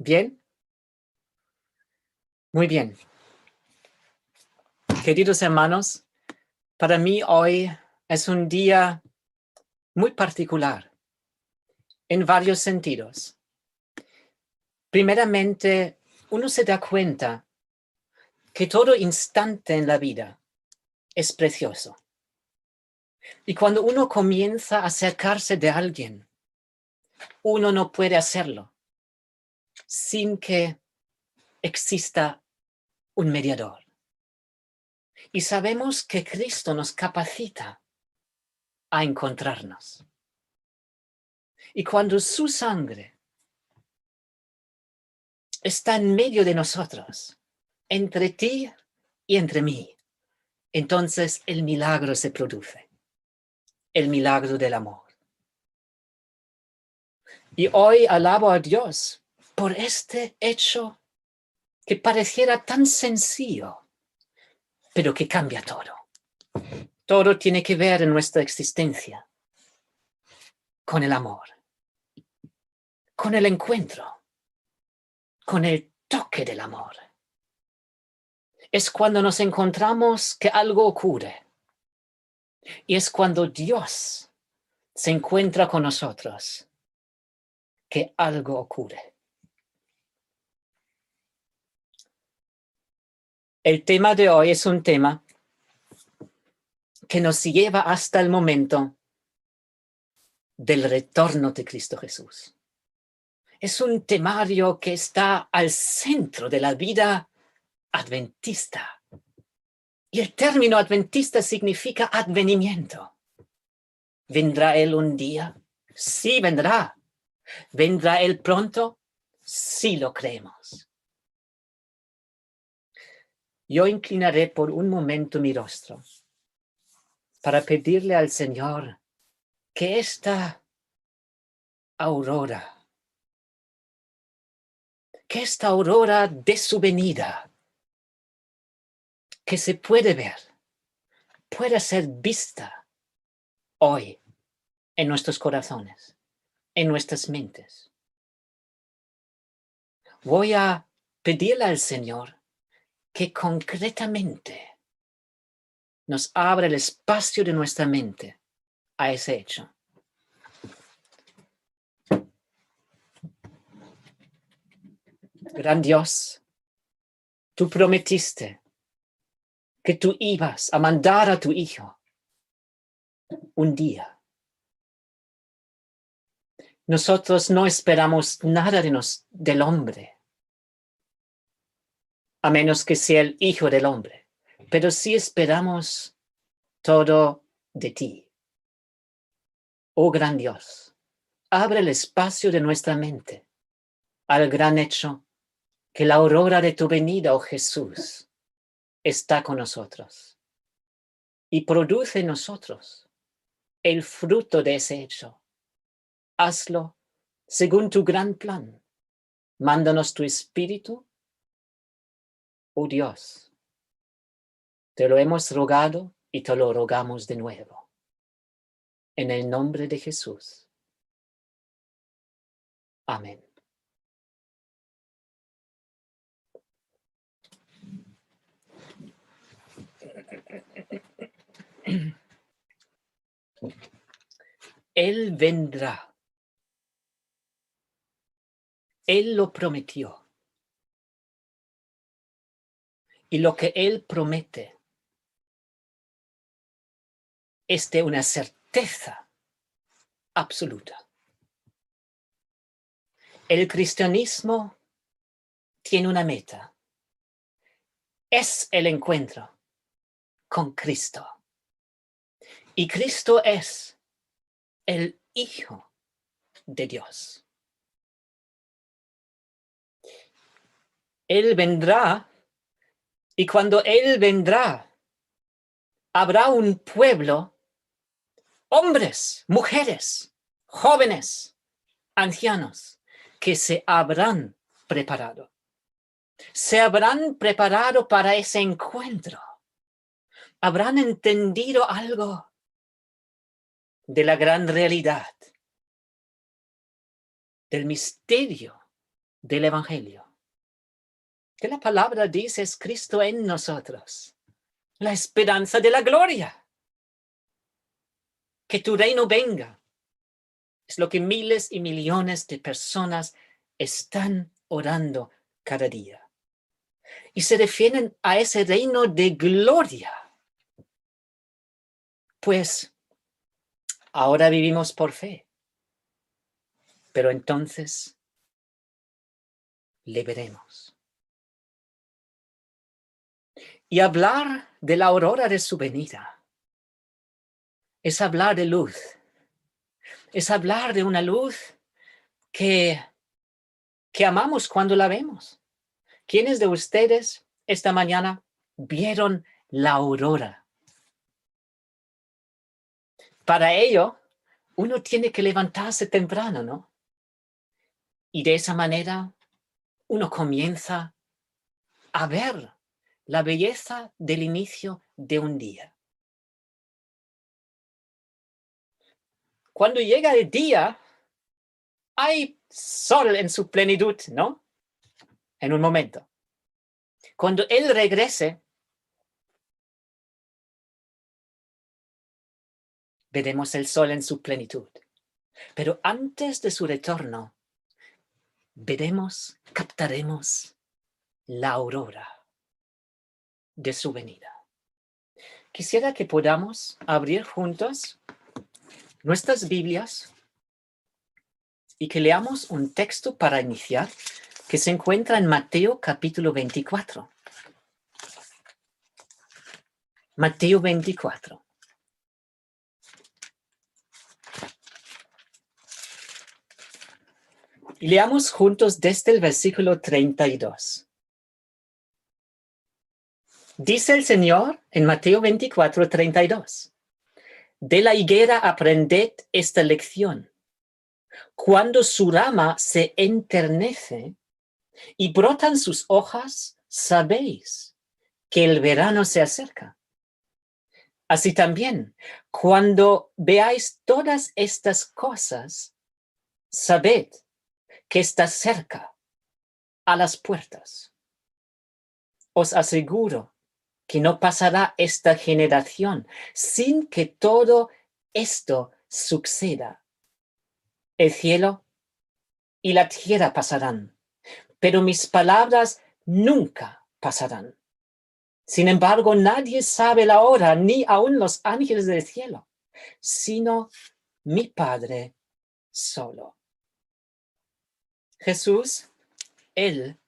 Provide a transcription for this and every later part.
¿Bien? Muy bien. Queridos hermanos, para mí hoy es un día muy particular en varios sentidos. Primeramente, uno se da cuenta que todo instante en la vida es precioso. Y cuando uno comienza a acercarse de alguien, uno no puede hacerlo sin que exista un mediador. Y sabemos que Cristo nos capacita a encontrarnos. Y cuando su sangre está en medio de nosotros, entre ti y entre mí, entonces el milagro se produce, el milagro del amor. Y hoy alabo a Dios por este hecho que pareciera tan sencillo, pero que cambia todo. Todo tiene que ver en nuestra existencia con el amor, con el encuentro, con el toque del amor. Es cuando nos encontramos que algo ocurre. Y es cuando Dios se encuentra con nosotros que algo ocurre. El tema de hoy es un tema que nos lleva hasta el momento del retorno de Cristo Jesús. Es un temario que está al centro de la vida adventista. Y el término adventista significa advenimiento. ¿Vendrá Él un día? Sí, vendrá. ¿Vendrá Él pronto? Sí, lo creemos. Yo inclinaré por un momento mi rostro para pedirle al Señor que esta aurora de su venida, que se puede ver, pueda ser vista hoy en nuestros corazones, en nuestras mentes. Voy a pedirle al Señor que concretamente nos abra el espacio de nuestra mente a ese hecho. Gran Dios, tú prometiste que tú ibas a mandar a tu Hijo un día. Nosotros no esperamos nada del hombre, a menos que sea el Hijo del hombre, pero sí esperamos todo de ti. Oh gran Dios, abre el espacio de nuestra mente al gran hecho que la aurora de tu venida, oh Jesús, está con nosotros y produce en nosotros el fruto de ese hecho. Hazlo según tu gran plan. Mándanos tu Espíritu, oh Dios. Te lo hemos rogado y te lo rogamos de nuevo. En el nombre de Jesús. Amén. Él vendrá. Él lo prometió. Y lo que Él promete es de una certeza absoluta. El cristianismo tiene una meta. Es el encuentro con Cristo. Y Cristo es el Hijo de Dios. Él vendrá, y cuando Él vendrá, habrá un pueblo, hombres, mujeres, jóvenes, ancianos, que se habrán preparado. Se habrán preparado para ese encuentro. Habrán entendido algo de la gran realidad, del misterio del Evangelio. Que la palabra dice es Cristo en nosotros, la esperanza de la gloria. Que tu reino venga. Es lo que miles y millones de personas están orando cada día. Y se refieren a ese reino de gloria. Pues ahora vivimos por fe, pero entonces le veremos. Y hablar de la aurora de su venida es hablar de luz. Es hablar de una luz que amamos cuando la vemos. ¿Quiénes de ustedes esta mañana vieron la aurora? Para ello, uno tiene que levantarse temprano, ¿no? Y de esa manera, uno comienza a ver la belleza del inicio de un día. Cuando llega el día, hay sol en su plenitud, ¿no? En un momento. Cuando Él regrese, veremos el sol en su plenitud. Pero antes de su retorno, captaremos la aurora de su venida. Quisiera que podamos abrir juntos nuestras Biblias y que leamos un texto para iniciar que se encuentra en Mateo capítulo 24. Mateo 24. Y leamos juntos desde el versículo 32. Dice el Señor en Mateo 24, 32. De la higuera aprended esta lección. Cuando su rama se enternece y brotan sus hojas, sabéis que el verano se acerca. Así también, cuando veáis todas estas cosas, sabed que está cerca a las puertas. Os aseguro que no pasará esta generación sin que todo esto suceda. El cielo y la tierra pasarán, pero mis palabras nunca pasarán. Sin embargo, nadie sabe la hora, ni aun los ángeles del cielo, sino mi Padre solo. Jesús, Él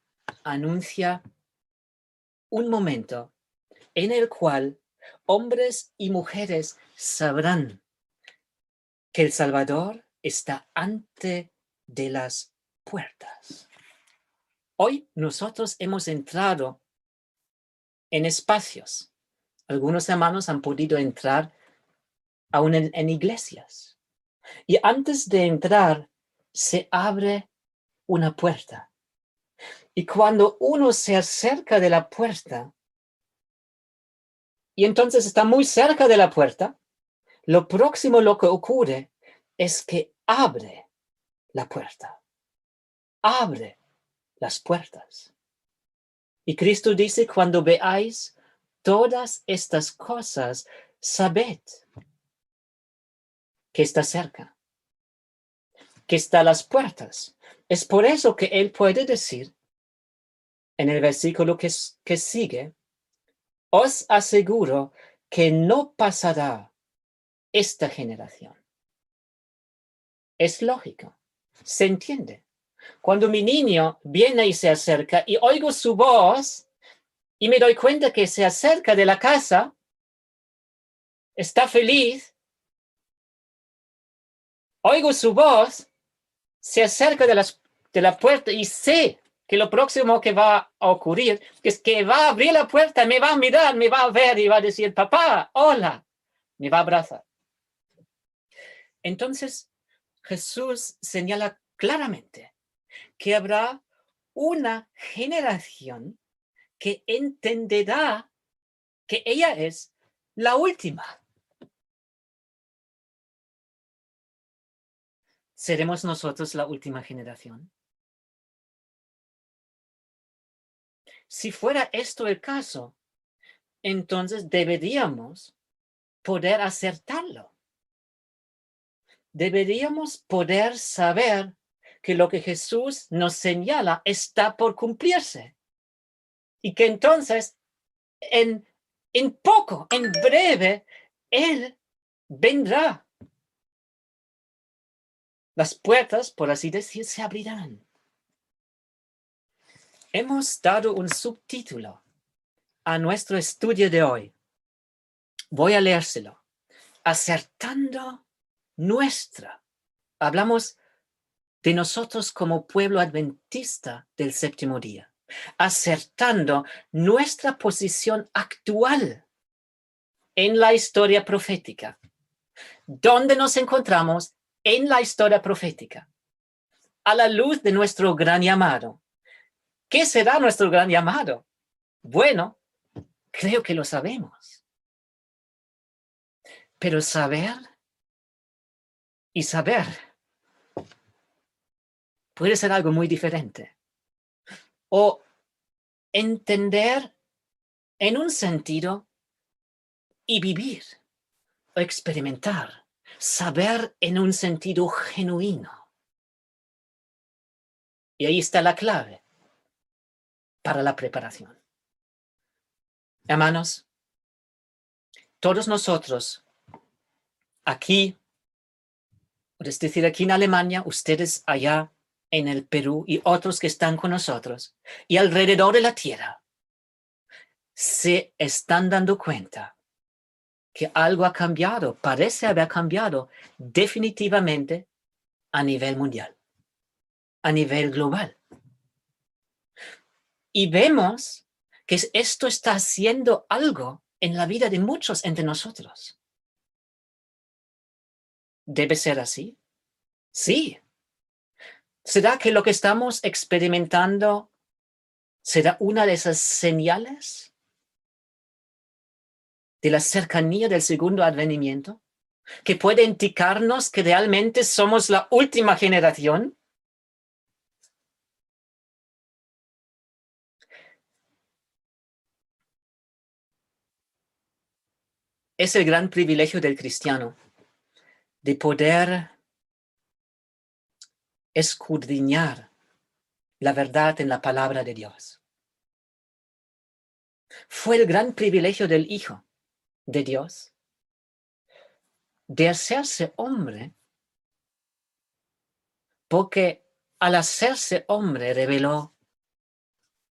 anuncia un momento en el cual hombres y mujeres sabrán que el Salvador está ante de las puertas. Hoy nosotros hemos entrado en espacios. Algunos hermanos han podido entrar aún en iglesias. Y antes de entrar, se abre una puerta. Y cuando uno se acerca de la puerta, y entonces está muy cerca de la puerta, lo próximo lo que ocurre es que abre la puerta. Abre las puertas. Y Cristo dice, cuando veáis todas estas cosas, sabed que está cerca, que está a las puertas. Es por eso que Él puede decir en el versículo que sigue, os aseguro que no pasará esta generación. Es lógico, se entiende. Cuando mi niño viene y se acerca y oigo su voz y me doy cuenta que se acerca de la casa, está feliz, oigo su voz, se acerca de la puerta y sé que lo próximo que va a ocurrir es que va a abrir la puerta, me va a mirar, me va a ver y va a decir, papá, hola, me va a abrazar. Entonces, Jesús señala claramente que habrá una generación que entenderá que ella es la última. ¿Seremos nosotros la última generación? Si fuera esto el caso, entonces deberíamos poder acertarlo. Deberíamos poder saber que lo que Jesús nos señala está por cumplirse. Y que entonces, en poco, en breve, Él vendrá. Las puertas, por así decir, se abrirán. Hemos dado un subtítulo a nuestro estudio de hoy. Voy a leérselo. Acertando nuestra. Hablamos de nosotros como pueblo adventista del séptimo día. Acertando nuestra posición actual en la historia profética. ¿Dónde nos encontramos en la historia profética? A la luz de nuestro gran llamado. ¿Qué será nuestro gran llamado? Bueno, creo que lo sabemos. Pero saber y saber puede ser algo muy diferente. O entender en un sentido y vivir o experimentar. Saber en un sentido genuino. Y ahí está la clave para la preparación. Hermanos, todos nosotros aquí, es decir, aquí en Alemania, ustedes allá en el Perú y otros que están con nosotros y alrededor de la tierra, se están dando cuenta que algo ha cambiado, parece haber cambiado definitivamente a nivel mundial, a nivel global. Y vemos que esto está haciendo algo en la vida de muchos entre nosotros. ¿Debe ser así? Sí. ¿Será que lo que estamos experimentando será una de esas señales de la cercanía del segundo advenimiento? ¿Que puede indicarnos que realmente somos la última generación? Es el gran privilegio del cristiano de poder escudriñar la verdad en la palabra de Dios. Fue el gran privilegio del Hijo de Dios de hacerse hombre, porque al hacerse hombre reveló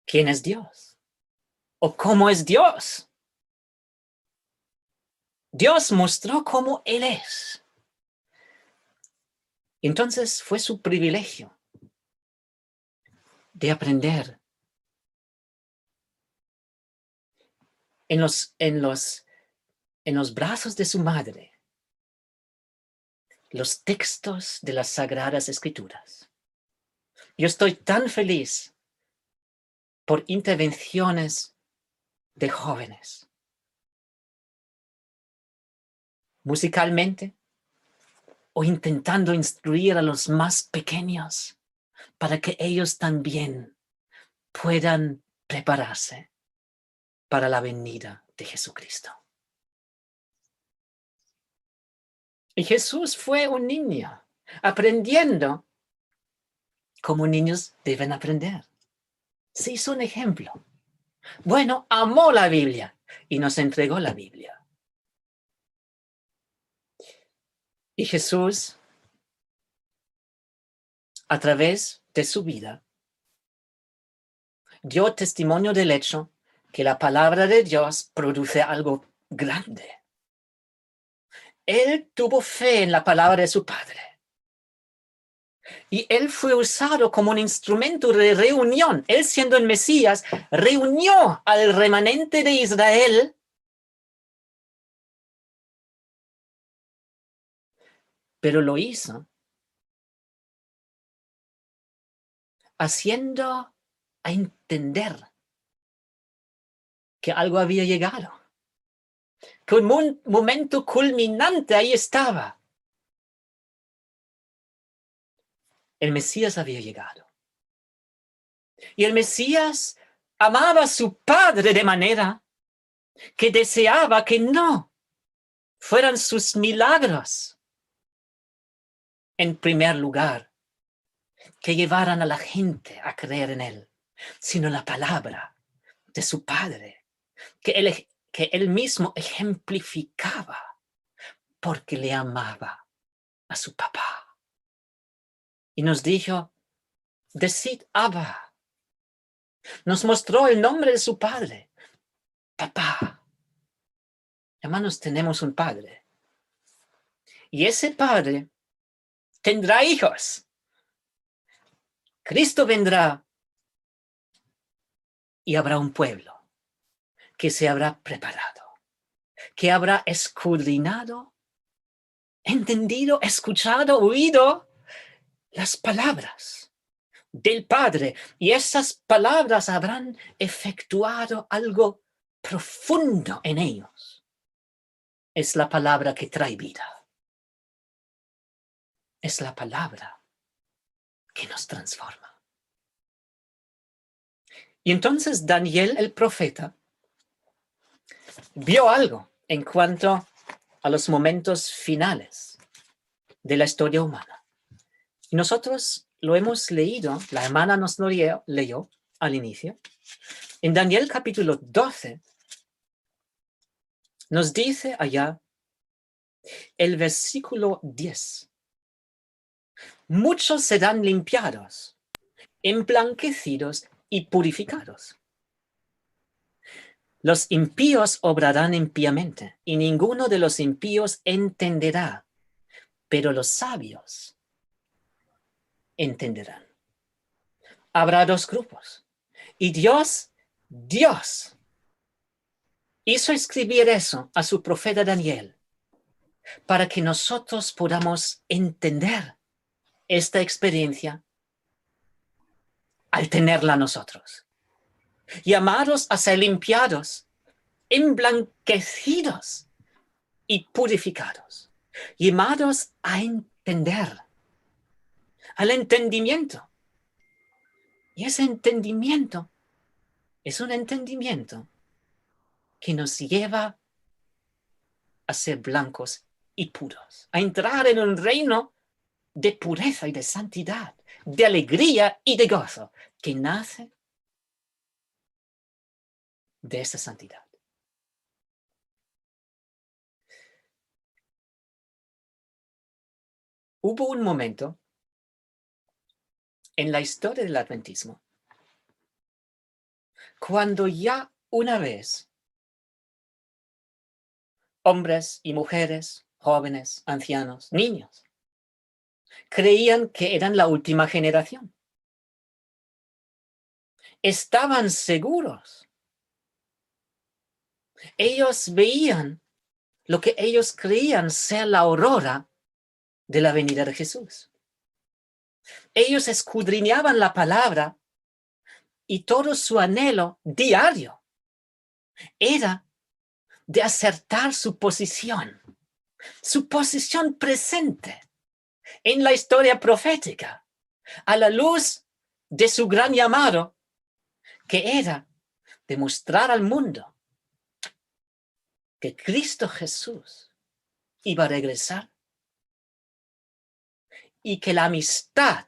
quién es Dios o cómo es Dios. Dios mostró cómo Él es. Entonces fue su privilegio de aprender en los brazos de su madre los textos de las Sagradas Escrituras. Yo estoy tan feliz por intervenciones de jóvenes, musicalmente, o intentando instruir a los más pequeños para que ellos también puedan prepararse para la venida de Jesucristo. Y Jesús fue un niño, aprendiendo como niños deben aprender. Se hizo un ejemplo. Bueno, amó la Biblia y nos entregó la Biblia. Y Jesús, a través de su vida, dio testimonio del hecho que la palabra de Dios produce algo grande. Él tuvo fe en la palabra de su Padre. Y él fue usado como un instrumento de reunión. Él, siendo el Mesías, reunió al remanente de Israel pero lo hizo haciendo a entender que algo había llegado, que un momento culminante ahí estaba. El Mesías había llegado. Y el Mesías amaba a su padre de manera que deseaba que no fueran sus milagros en primer lugar, que llevaran a la gente a creer en él, sino la palabra de su padre, que él mismo ejemplificaba porque le amaba a su papá. Y nos dijo, decid Abba. Nos mostró el nombre de su padre, papá. Hermanos, tenemos un padre. Y ese padre tendrá hijos. Cristo vendrá y habrá un pueblo que se habrá preparado, que habrá escudriñado, entendido, escuchado, oído las palabras del Padre. Y esas palabras habrán efectuado algo profundo en ellos. Es la palabra que trae vida. Es la palabra que nos transforma. Y entonces Daniel, el profeta, vio algo en cuanto a los momentos finales de la historia humana. Y nosotros lo hemos leído, la hermana nos lo leyó al inicio. En Daniel capítulo 12 nos dice allá el versículo 10. Muchos serán limpiados, emblanquecidos y purificados. Los impíos obrarán impíamente, y ninguno de los impíos entenderá, pero los sabios entenderán. Habrá dos grupos, y Dios hizo escribir eso a su profeta Daniel, para que nosotros podamos entender esta experiencia al tenerla nosotros. Llamados a ser limpiados, emblanquecidos y purificados. Llamados a entender, al entendimiento. Y ese entendimiento es un entendimiento que nos lleva a ser blancos y puros, a entrar en un reino de pureza y de santidad, de alegría y de gozo, que nace de esa santidad. Hubo un momento en la historia del adventismo cuando ya una vez hombres y mujeres, jóvenes, ancianos, niños, creían que eran la última generación. Estaban seguros. Ellos veían lo que ellos creían ser la aurora de la venida de Jesús. Ellos escudriñaban la palabra y todo su anhelo diario era de acertar su posición presente en la historia profética, a la luz de su gran llamado, que era demostrar al mundo que Cristo Jesús iba a regresar y que la amistad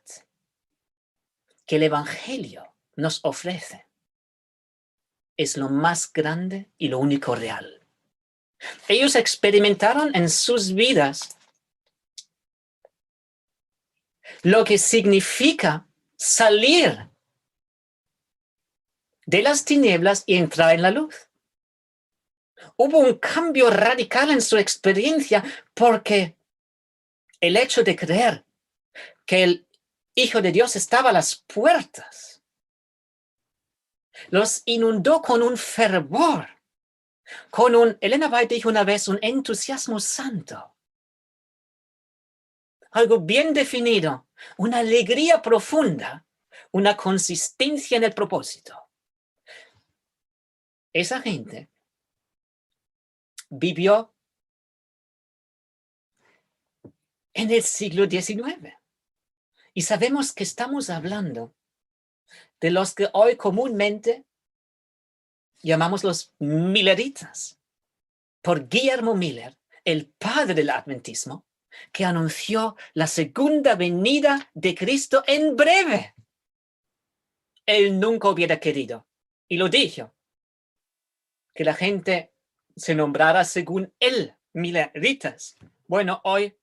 que el Evangelio nos ofrece es lo más grande y lo único real. Ellos experimentaron en sus vidas lo que significa salir de las tinieblas y entrar en la luz. Hubo un cambio radical en su experiencia porque el hecho de creer que el Hijo de Dios estaba a las puertas los inundó con un fervor, con Elena White dijo una vez, un entusiasmo santo. Algo bien definido, una alegría profunda, una consistencia en el propósito. Esa gente vivió en el siglo XIX. Y sabemos que estamos hablando de los que hoy comúnmente llamamos los milleritas, por Guillermo Miller, el padre del adventismo, que anunció la segunda venida de Cristo en breve. Él nunca hubiera querido, y lo dijo, que la gente se nombrara según él, milleritas. Bueno, hoy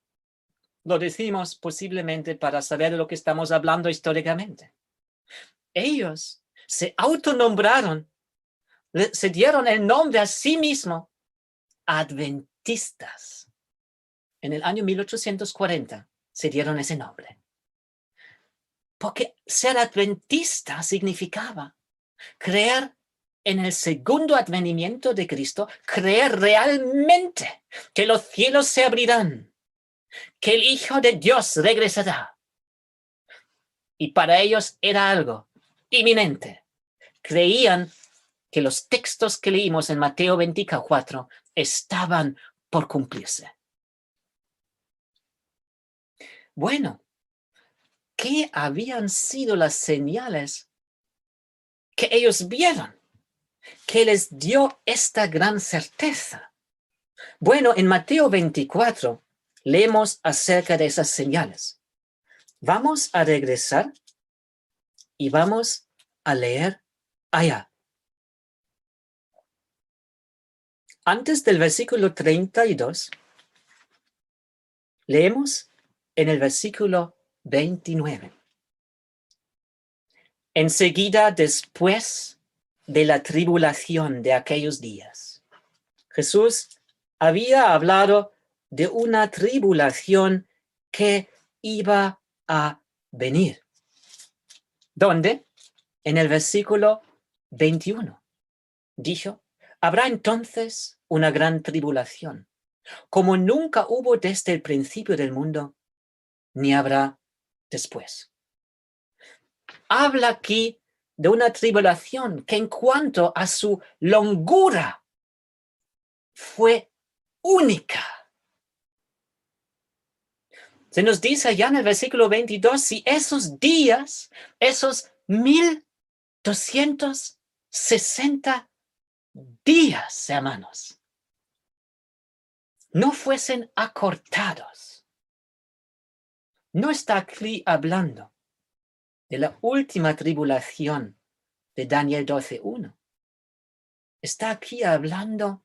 lo decimos posiblemente para saber de lo que estamos hablando históricamente. Ellos se autonombraron, se dieron el nombre a sí mismos, adventistas. En el año 1840 se dieron ese nombre. Porque ser adventista significaba creer en el segundo advenimiento de Cristo, creer realmente que los cielos se abrirán, que el Hijo de Dios regresará. Y para ellos era algo inminente. Creían que los textos que leímos en Mateo 24 estaban por cumplirse. Bueno, ¿qué habían sido las señales que ellos vieron, que les dio esta gran certeza? Bueno, en Mateo 24 leemos acerca de esas señales. Vamos a regresar y vamos a leer allá. Antes del versículo 32, leemos en el versículo 29. Enseguida después de la tribulación de aquellos días, Jesús había hablado de una tribulación que iba a venir. ¿Dónde? En el versículo 21. Dijo, habrá entonces una gran tribulación, como nunca hubo desde el principio del mundo, ni habrá después. Habla aquí de una tribulación que en cuanto a su longura fue única. Se nos dice allá en el versículo 22, si esos días, esos 1260 días, hermanos, no fuesen acortados. No está aquí hablando de la última tribulación de Daniel 12:1. Está aquí hablando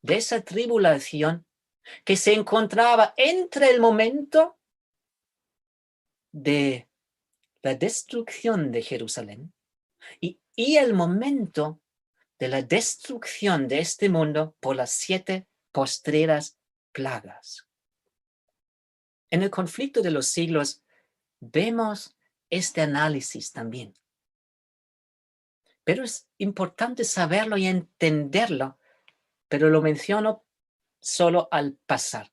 de esa tribulación que se encontraba entre el momento de la destrucción de Jerusalén y el momento de la destrucción de este mundo por las 7 postreras plagas. En el conflicto de los siglos vemos este análisis también. Pero es importante saberlo y entenderlo, pero lo menciono solo al pasar,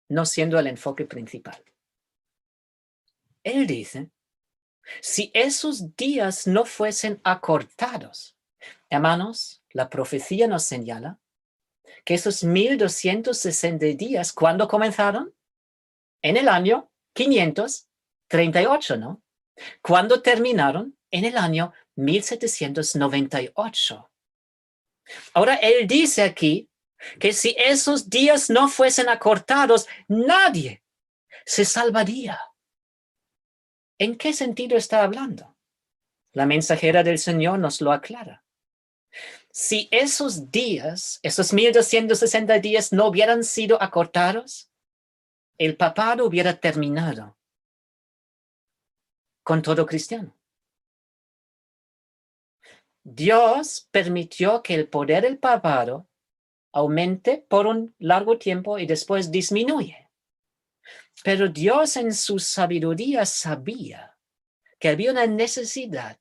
no siendo el enfoque principal. Él dice, si esos días no fuesen acortados, hermanos, la profecía nos señala que esos 1260 días, ¿cuándo comenzaron? En el año 538, ¿no? ¿Cuándo terminaron? En el año 1798. Ahora, él dice aquí que si esos días no fuesen acortados, nadie se salvaría. ¿En qué sentido está hablando? La mensajera del Señor nos lo aclara. Si esos días, esos 1260 días no hubieran sido acortados, el papado hubiera terminado con todo cristiano. Dios permitió que el poder del papado aumente por un largo tiempo y después disminuye. Pero Dios en su sabiduría sabía que había una necesidad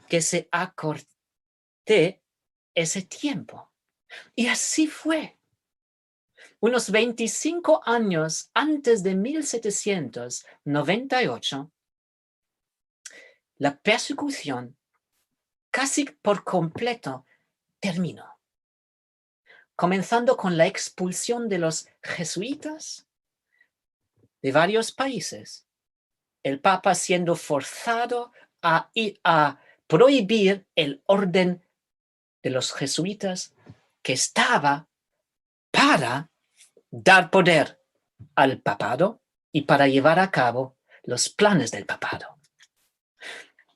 que se acorte ese tiempo. Y así fue. Unos 25 años antes de 1798, la persecución casi por completo terminó. Comenzando con la expulsión de los jesuitas de varios países, el Papa siendo forzado a prohibir el orden de los jesuitas que estaba para dar poder al papado y para llevar a cabo los planes del papado.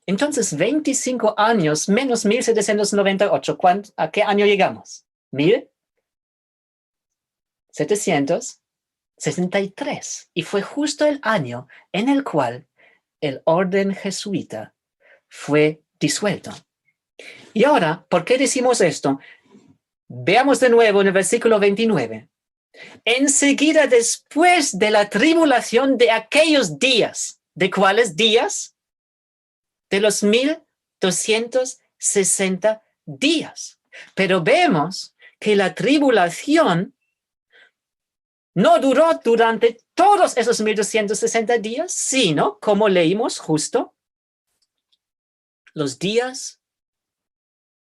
Entonces, 25 años menos 1798, ¿a qué año llegamos? 1763. Y fue justo el año en el cual el orden jesuita fue disuelto. Y ahora, ¿por qué decimos esto? Veamos de nuevo en el versículo 29. Enseguida después de la tribulación de aquellos días. ¿De cuáles días? De los 1260 días. Pero vemos que la tribulación no duró durante todos esos 1260 días, sino, como leímos justo, los días,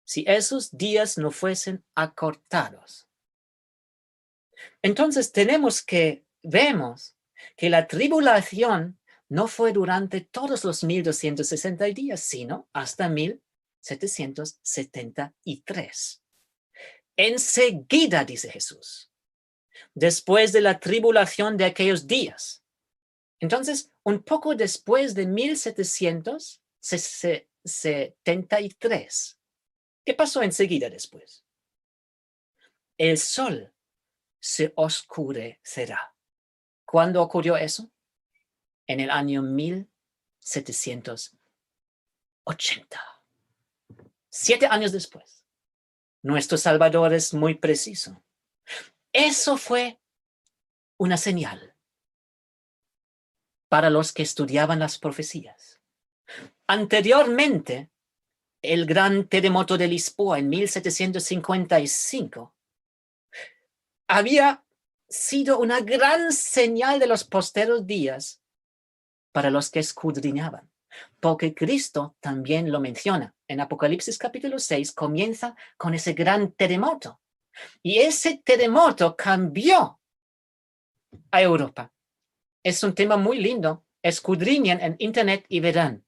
si esos días no fuesen acortados. Entonces vemos que la tribulación no fue durante todos los 1260 días, sino hasta 1773. Enseguida, dice Jesús, después de la tribulación de aquellos días. Entonces, un poco después de 1773, ¿qué pasó enseguida después? El sol se oscurecerá. ¿Cuándo ocurrió eso? En el año 1780. 7 años después. Nuestro Salvador es muy preciso. Eso fue una señal para los que estudiaban las profecías. Anteriormente, el gran terremoto de Lisboa en 1755 había sido una gran señal de los posteros días para los que escudriñaban, porque Cristo también lo menciona. En Apocalipsis capítulo 6 comienza con ese gran terremoto. Y ese terremoto cambió a Europa. Es un tema muy lindo. Escudriñen en internet y verán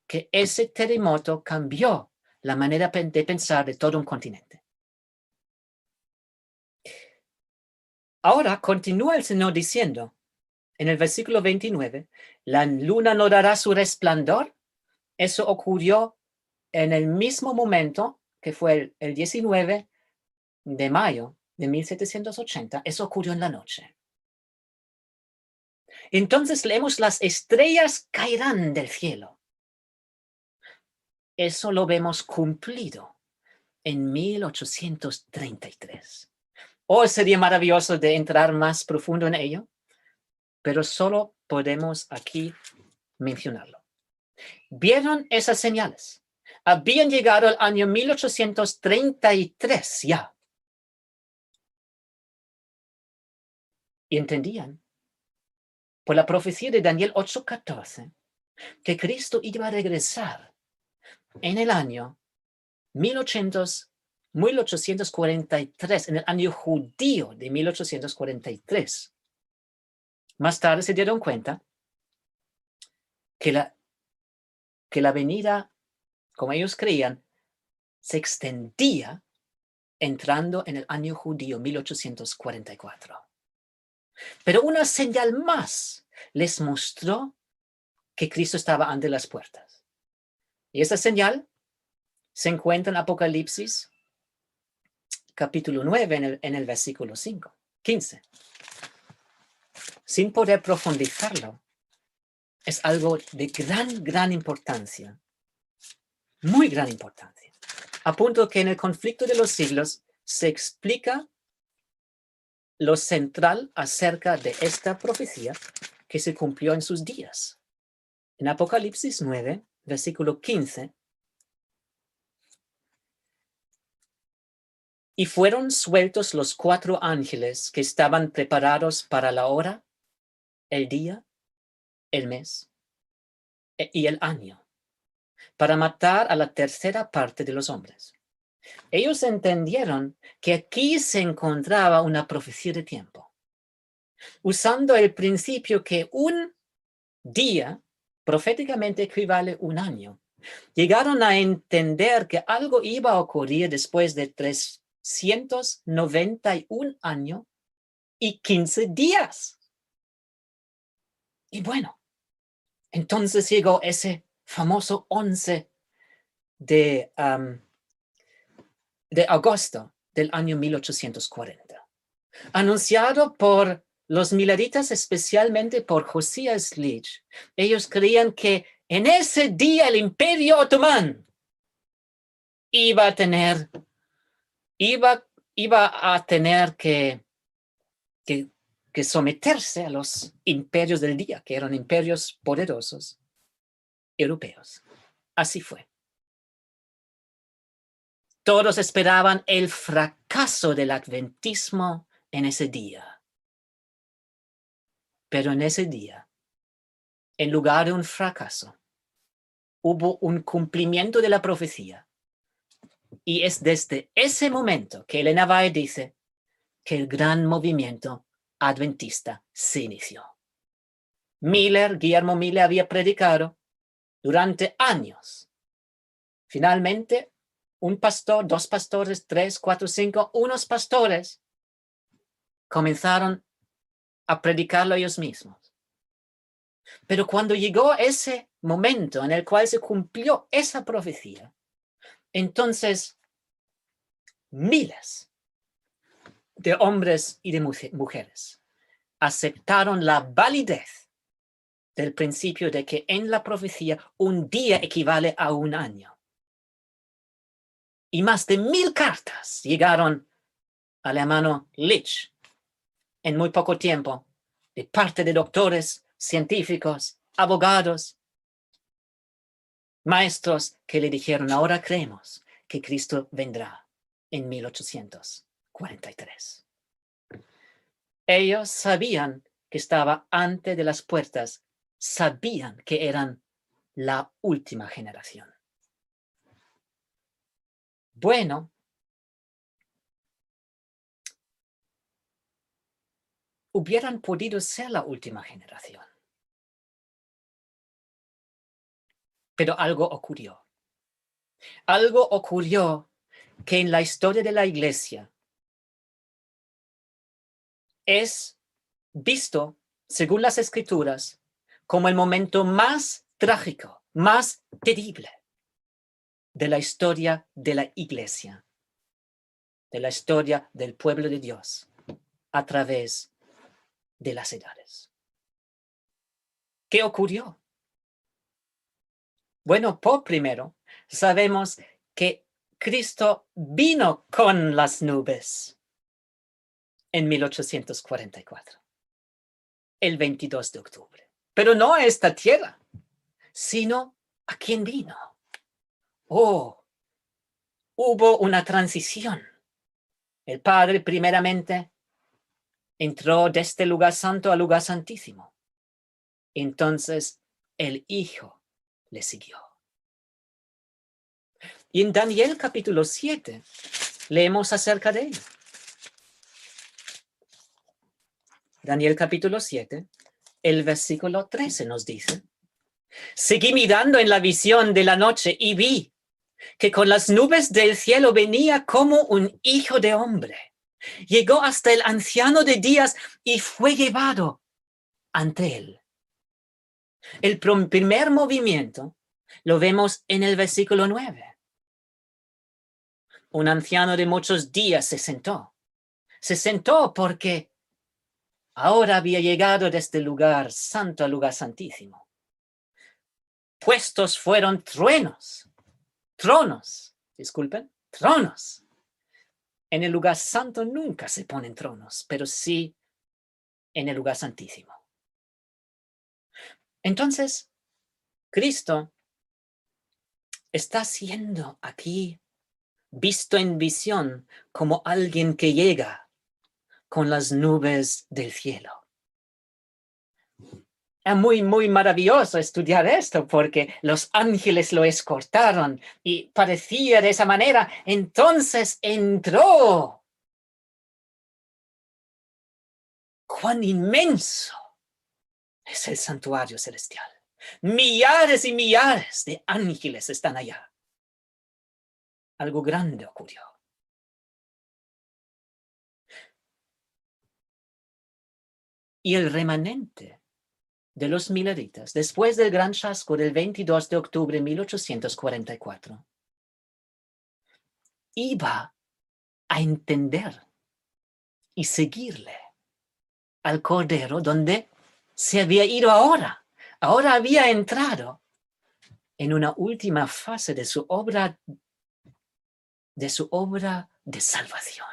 que ese terremoto cambió la manera de pensar de todo un continente. Ahora continúa el Señor diciendo, en el versículo 29, la luna no dará su resplandor. Eso ocurrió en el mismo momento que fue el 19 de mayo de 1780. Eso ocurrió en la noche. Entonces leemos, las estrellas caerán del cielo. Eso lo vemos cumplido en 1833. Hoy sería maravilloso de entrar más profundo en ello, pero solo podemos aquí mencionarlo. ¿Vieron esas señales? Habían llegado al año 1833 ya. Y entendían, por la profecía de Daniel 8:14, que Cristo iba a regresar en el año 1843, en el año judío de 1843. Más tarde se dieron cuenta que la venida, como ellos creían, se extendía entrando en el año judío 1844. Pero una señal más les mostró que Cristo estaba ante las puertas. Y esa señal se encuentra en Apocalipsis capítulo 9 en el versículo 15. Sin poder profundizarlo, es algo de gran importancia, muy gran importancia, a punto que en el conflicto de los siglos se explica lo central acerca de esta profecía que se cumplió en sus días. En Apocalipsis 9, versículo 15, y fueron sueltos los 4 ángeles que estaban preparados para la hora, el día, el mes y el año, para matar a la tercera parte de los hombres. Ellos entendieron que aquí se encontraba una profecía de tiempo, usando el principio que un día proféticamente equivale a un año, Llegaron a entender que algo iba a ocurrir después de 391 años y 15 días. Y bueno, entonces llegó ese famoso 11 de agosto del año 1840, anunciado por los mileritas, especialmente por Josías Leach. Ellos creían que en ese día el Imperio Otomano iba a tener que someterse a los imperios del día, que eran imperios poderosos europeos. Así fue. Todos esperaban el fracaso del adventismo en ese día. Pero en ese día, en lugar de un fracaso, hubo un cumplimiento de la profecía. Y es desde ese momento que Elena White dice que el gran movimiento adventista se inició. Guillermo Miller había predicado durante años. Finalmente, un pastor, 2 pastores, 3, 4, 5, unos pastores comenzaron a predicarlo ellos mismos. Pero cuando llegó ese momento en el cual se cumplió esa profecía, entonces miles de hombres y de mujeres aceptaron la validez del principio de que en la profecía un día equivale a un año. Y más de 1000 cartas llegaron al hermano Leach en muy poco tiempo, de parte de doctores, científicos, abogados, maestros que le dijeron: ahora creemos que Cristo vendrá en 1843. Ellos sabían que estaba antes de las puertas, sabían que eran la última generación. Bueno, hubieran podido ser la última generación. Pero algo ocurrió. Algo ocurrió que en la historia de la iglesia es visto, según las escrituras, como el momento más trágico, más terrible de la historia de la iglesia, de la historia del pueblo de Dios a través de las edades. ¿Qué ocurrió? Bueno, por primero, sabemos que Cristo vino con las nubes en 1844, el 22 de octubre. Pero no a esta tierra, sino a quien vino. Oh, hubo una transición. El Padre primeramente entró de este lugar santo al lugar santísimo. Entonces el Hijo le siguió. Y en Daniel capítulo 7 leemos acerca de ello. Daniel capítulo 7, el versículo 13 nos dice: seguí mirando en la visión de la noche y vi que con las nubes del cielo venía como un hijo de hombre. Llegó hasta el anciano de días y fue llevado ante él. El primer movimiento lo vemos en el versículo 9. Un anciano de muchos días se sentó. Se sentó porque ahora había llegado desde el lugar santo al lugar santísimo. Puestos fueron tronos. En el lugar santo nunca se ponen tronos, pero sí en el lugar santísimo. Entonces, Cristo está siendo aquí visto en visión como alguien que llega con las nubes del cielo. Es muy, muy maravilloso estudiar esto porque los ángeles lo escoltaron y parecía de esa manera. Entonces entró. ¡Cuán inmenso es el santuario celestial! Millares y millares de ángeles están allá. Algo grande ocurrió. Y el remanente de los mileritas, después del gran chasco del 22 de octubre de 1844, iba a entender y seguirle al Cordero donde se había ido ahora. Ahora había entrado en una última fase de su obra de salvación.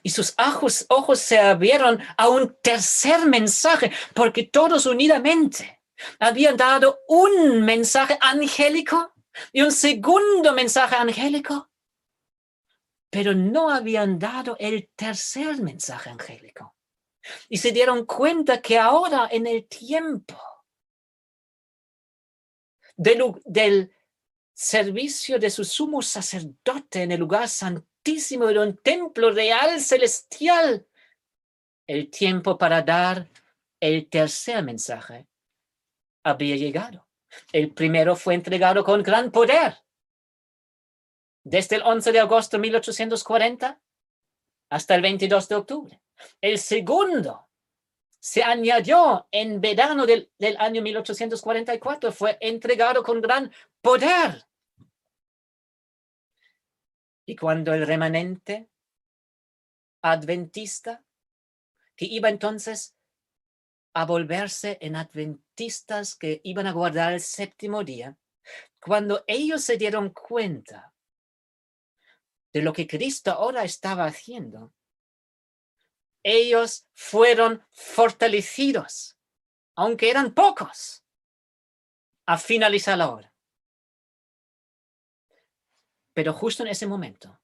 Y sus ojos se abrieron a un tercer mensaje, porque todos unidamente habían dado un mensaje angélico y un segundo mensaje angélico, pero no habían dado el tercer mensaje angélico. Y se dieron cuenta que ahora en el tiempo del servicio de su sumo sacerdote en el lugar santísimo de un templo real celestial, el tiempo para dar el tercer mensaje había llegado. El primero fue entregado con gran poder. Desde el 11 de agosto de 1840 hasta el 22 de octubre. El segundo se añadió en verano del año 1844, fue entregado con gran poder. Y cuando el remanente adventista, que iba entonces a volverse en adventistas que iban a guardar el séptimo día, cuando ellos se dieron cuenta de lo que Cristo ahora estaba haciendo, ellos fueron fortalecidos, aunque eran pocos, a finalizar la obra. Pero justo en ese momento,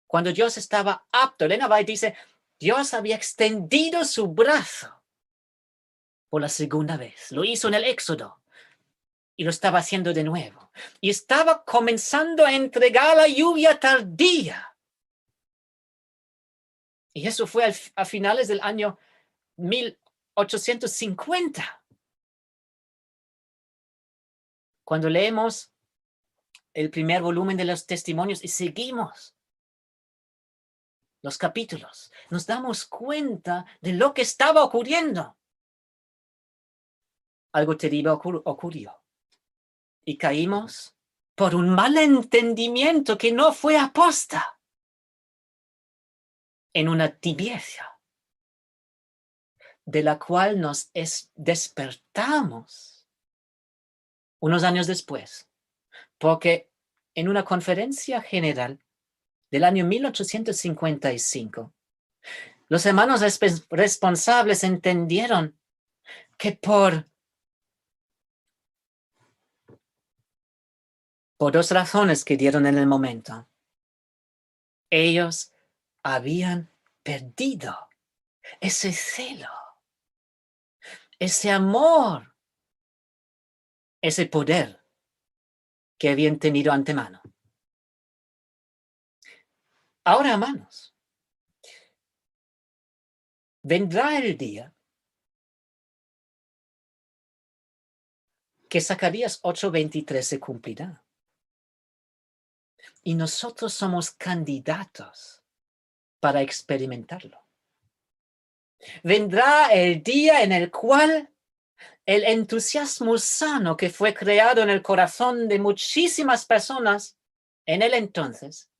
cuando Dios estaba apto, Elena White dice, Dios había extendido su brazo por la segunda vez. Lo hizo en el Éxodo y lo estaba haciendo de nuevo. Y estaba comenzando a entregar la lluvia tardía. Y eso fue a finales del año 1850. Cuando leemos el primer volumen de los testimonios y seguimos los capítulos, nos damos cuenta de lo que estaba ocurriendo. Algo terrible ocurrió. Y caímos por un malentendimiento que no fue aposta, en una tibieza de la cual nos despertamos unos años después, porque en una conferencia general del año 1855, los hermanos responsables entendieron que por dos razones que dieron en el momento, ellos habían perdido ese celo, ese amor, ese poder que habían tenido antemano. Ahora, hermanos, vendrá el día que Zacarías 8:23 se cumplirá. Y nosotros somos candidatos para experimentarlo. Vendrá el día en el cual el entusiasmo sano que fue creado en el corazón de muchísimas personas en el entonces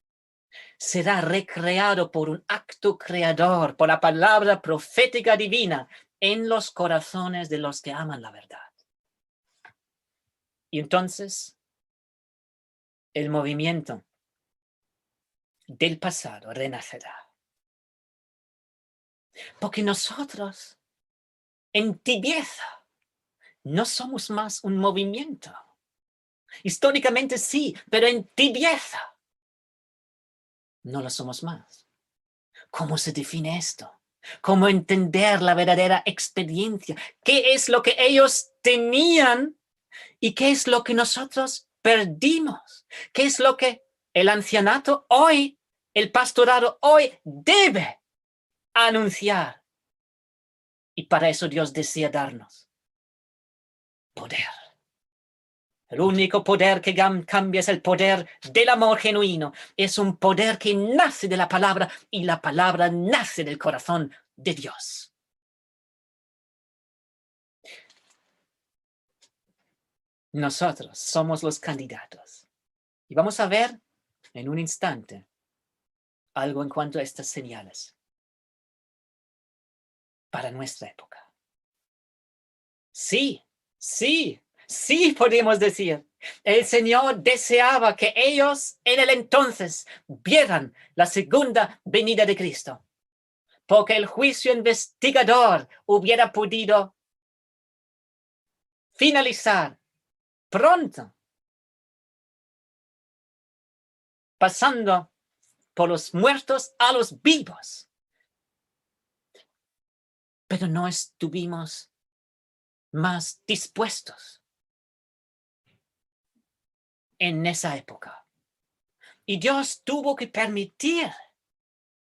será recreado por un acto creador, por la palabra profética divina en los corazones de los que aman la verdad. Y entonces el movimiento del pasado renacerá. Porque nosotros, en tibieza, no somos más un movimiento. Históricamente sí, pero en tibieza no lo somos más. ¿Cómo se define esto? ¿Cómo entender la verdadera experiencia? ¿Qué es lo que ellos tenían y qué es lo que nosotros perdimos? ¿Qué es lo que el ancianato hoy, el pastorado hoy debe anunciar Y para eso Dios desea darnos poder. El único poder que cambia es el poder del amor genuino. Es un poder que nace de la palabra y la palabra nace del corazón de Dios. Nosotros somos los candidatos. Y vamos a ver en un instante algo en cuanto a estas señales para nuestra época. Sí, podemos decir. El Señor deseaba que ellos en el entonces vieran la segunda venida de Cristo, porque el juicio investigador hubiera podido finalizar pronto, pasando por los muertos a los vivos. Pero no estuvimos más dispuestos en esa época. Y Dios tuvo que permitir,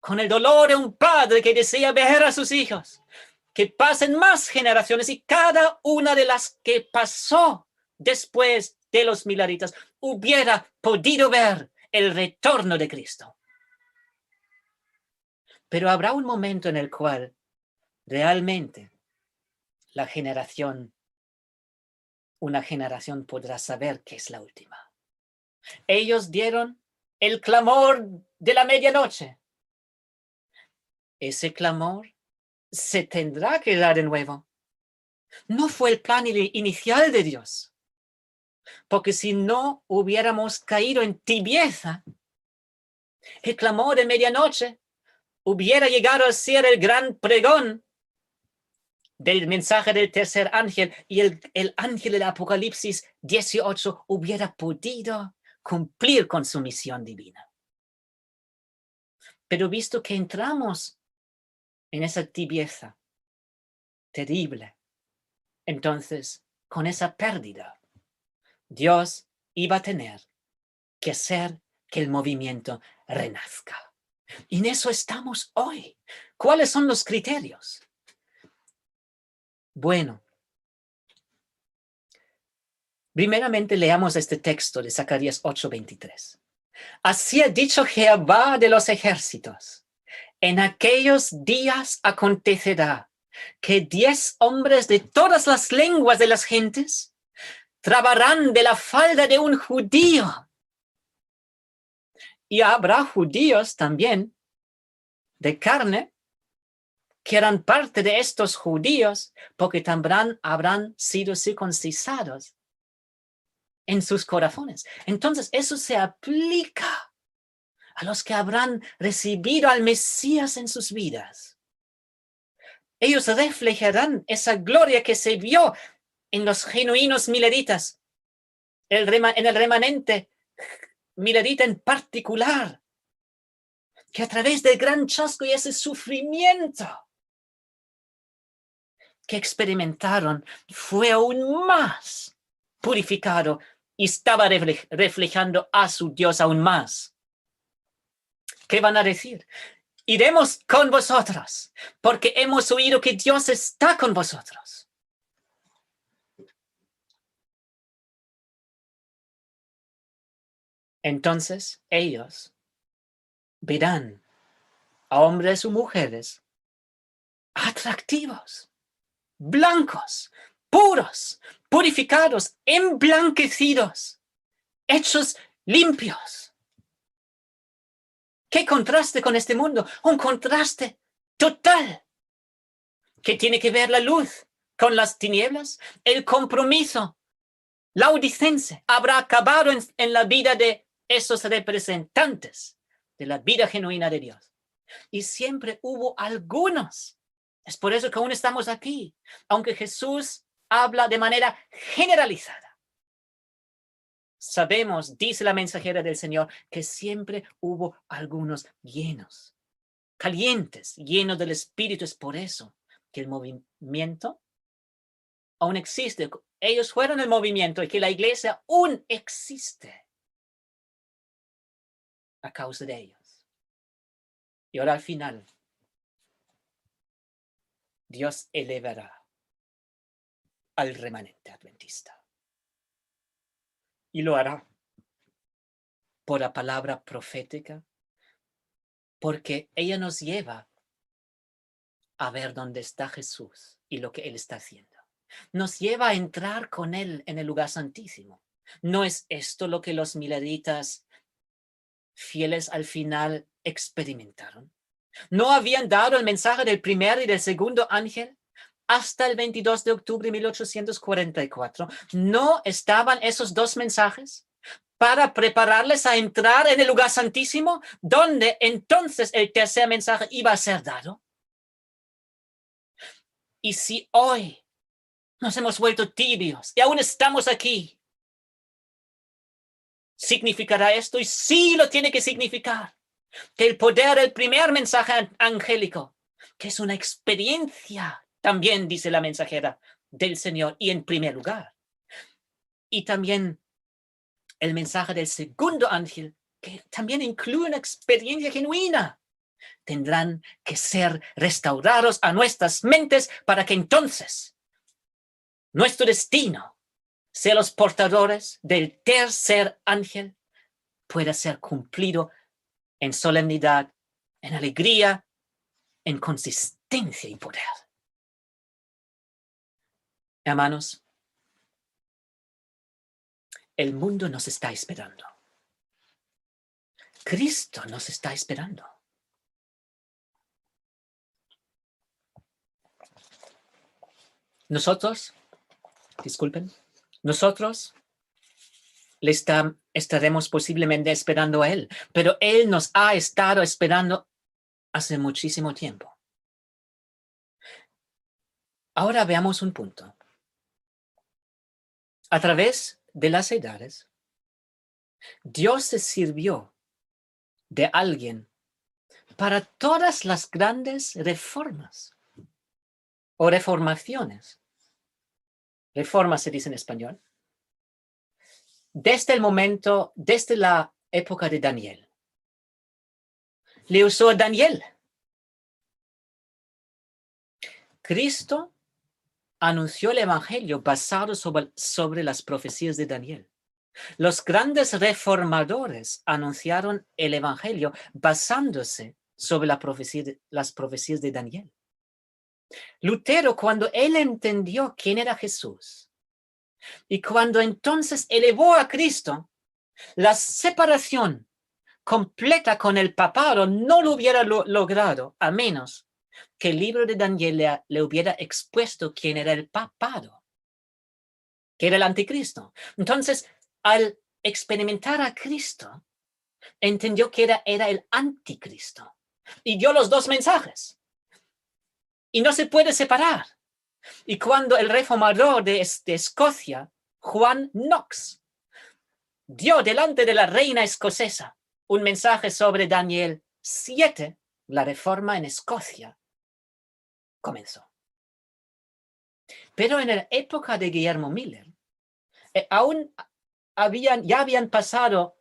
con el dolor de un padre que desea ver a sus hijos, que pasen más generaciones y cada una de las que pasó después de los milagritas hubiera podido ver el retorno de Cristo. Pero habrá un momento en el cual realmente una generación podrá saber que es la última. Ellos dieron el clamor de la medianoche. Ese clamor se tendrá que dar de nuevo. No fue el plan inicial de Dios, porque si no hubiéramos caído en tibieza, el clamor de medianoche hubiera llegado a ser el gran pregón del mensaje del tercer ángel y el ángel del Apocalipsis 18 hubiera podido cumplir con su misión divina. Pero visto que entramos en esa tibieza terrible, entonces con esa pérdida, Dios iba a tener que hacer que el movimiento renazca. Y en eso estamos hoy. ¿Cuáles son los criterios? Bueno, primeramente leamos este texto de Zacarías 8:23. Así ha dicho Jehová de los ejércitos: en aquellos días acontecerá que 10 hombres de todas las lenguas de las gentes trabarán de la falda de un judío. Y habrá judíos también de carne que eran parte de estos judíos, porque también habrán sido circuncidados en sus corazones. Entonces, eso se aplica a los que habrán recibido al Mesías en sus vidas. Ellos reflejarán esa gloria que se vio en los genuinos mileritas, en el remanente milerita en particular, que a través del gran chasco y ese sufrimiento que experimentaron fue aún más purificado y estaba reflejando a su Dios aún más. ¿Qué van a decir? Iremos con vosotros, porque hemos oído que Dios está con vosotros. Entonces ellos verán a hombres o mujeres atractivos, blancos, puros, purificados, emblanquecidos, hechos limpios. ¿Qué contraste con este mundo? Un contraste total. ¿Qué tiene que ver la luz con las tinieblas? El compromiso laodicense habrá acabado en la vida de esos representantes de la vida genuina de Dios. Y siempre hubo algunos. Es por eso que aún estamos aquí, aunque Jesús habla de manera generalizada. Sabemos, dice la mensajera del Señor, que siempre hubo algunos llenos, calientes, llenos del Espíritu. Es por eso que el movimiento aún existe. Ellos fueron el movimiento y que la iglesia aún existe a causa de ellos. Y ahora al final, Dios elevará al remanente adventista. Y lo hará por la palabra profética, porque ella nos lleva a ver dónde está Jesús y lo que Él está haciendo. Nos lleva a entrar con Él en el lugar santísimo. ¿No es esto lo que los mileritas fieles al final experimentaron? ¿No habían dado el mensaje del primer y del segundo ángel hasta el 22 de octubre de 1844? ¿No estaban esos dos mensajes para prepararles a entrar en el lugar santísimo, donde entonces el tercer mensaje iba a ser dado? Y si hoy nos hemos vuelto tibios y aún estamos aquí, ¿significará esto? Y sí lo tiene que significar, que el poder del primer mensaje angélico, que es una experiencia, también dice la mensajera del Señor, y en primer lugar. Y también el mensaje del segundo ángel, que también incluye una experiencia genuina, tendrán que ser restaurados a nuestras mentes para que entonces nuestro destino sea los portadores del tercer ángel pueda ser cumplido en solemnidad, en alegría, en consistencia y poder. Hermanos, el mundo nos está esperando. Cristo nos está esperando. Nosotros le estaremos posiblemente esperando a Él, pero Él nos ha estado esperando hace muchísimo tiempo. Ahora veamos un punto. A través de las edades, Dios se sirvió de alguien para todas las grandes reformas o reformaciones. Reforma se dice en español. Desde la época de Daniel. Le usó a Daniel. Cristo anunció el evangelio basado sobre las profecías de Daniel. Los grandes reformadores anunciaron el evangelio basándose sobre las profecías de Daniel. Lutero, cuando él entendió quién era Jesús y cuando entonces elevó a Cristo, la separación completa con el papado no lo hubiera logrado, a menos que el libro de Daniel le hubiera expuesto quién era el papado, que era el anticristo. Entonces, al experimentar a Cristo, entendió que era el anticristo y dio los dos mensajes. Y no se puede separar. Y cuando el reformador de Escocia, Juan Knox, dio delante de la reina escocesa un mensaje sobre Daniel 7, la reforma en Escocia comenzó. Pero en la época de Guillermo Miller, ya habían pasado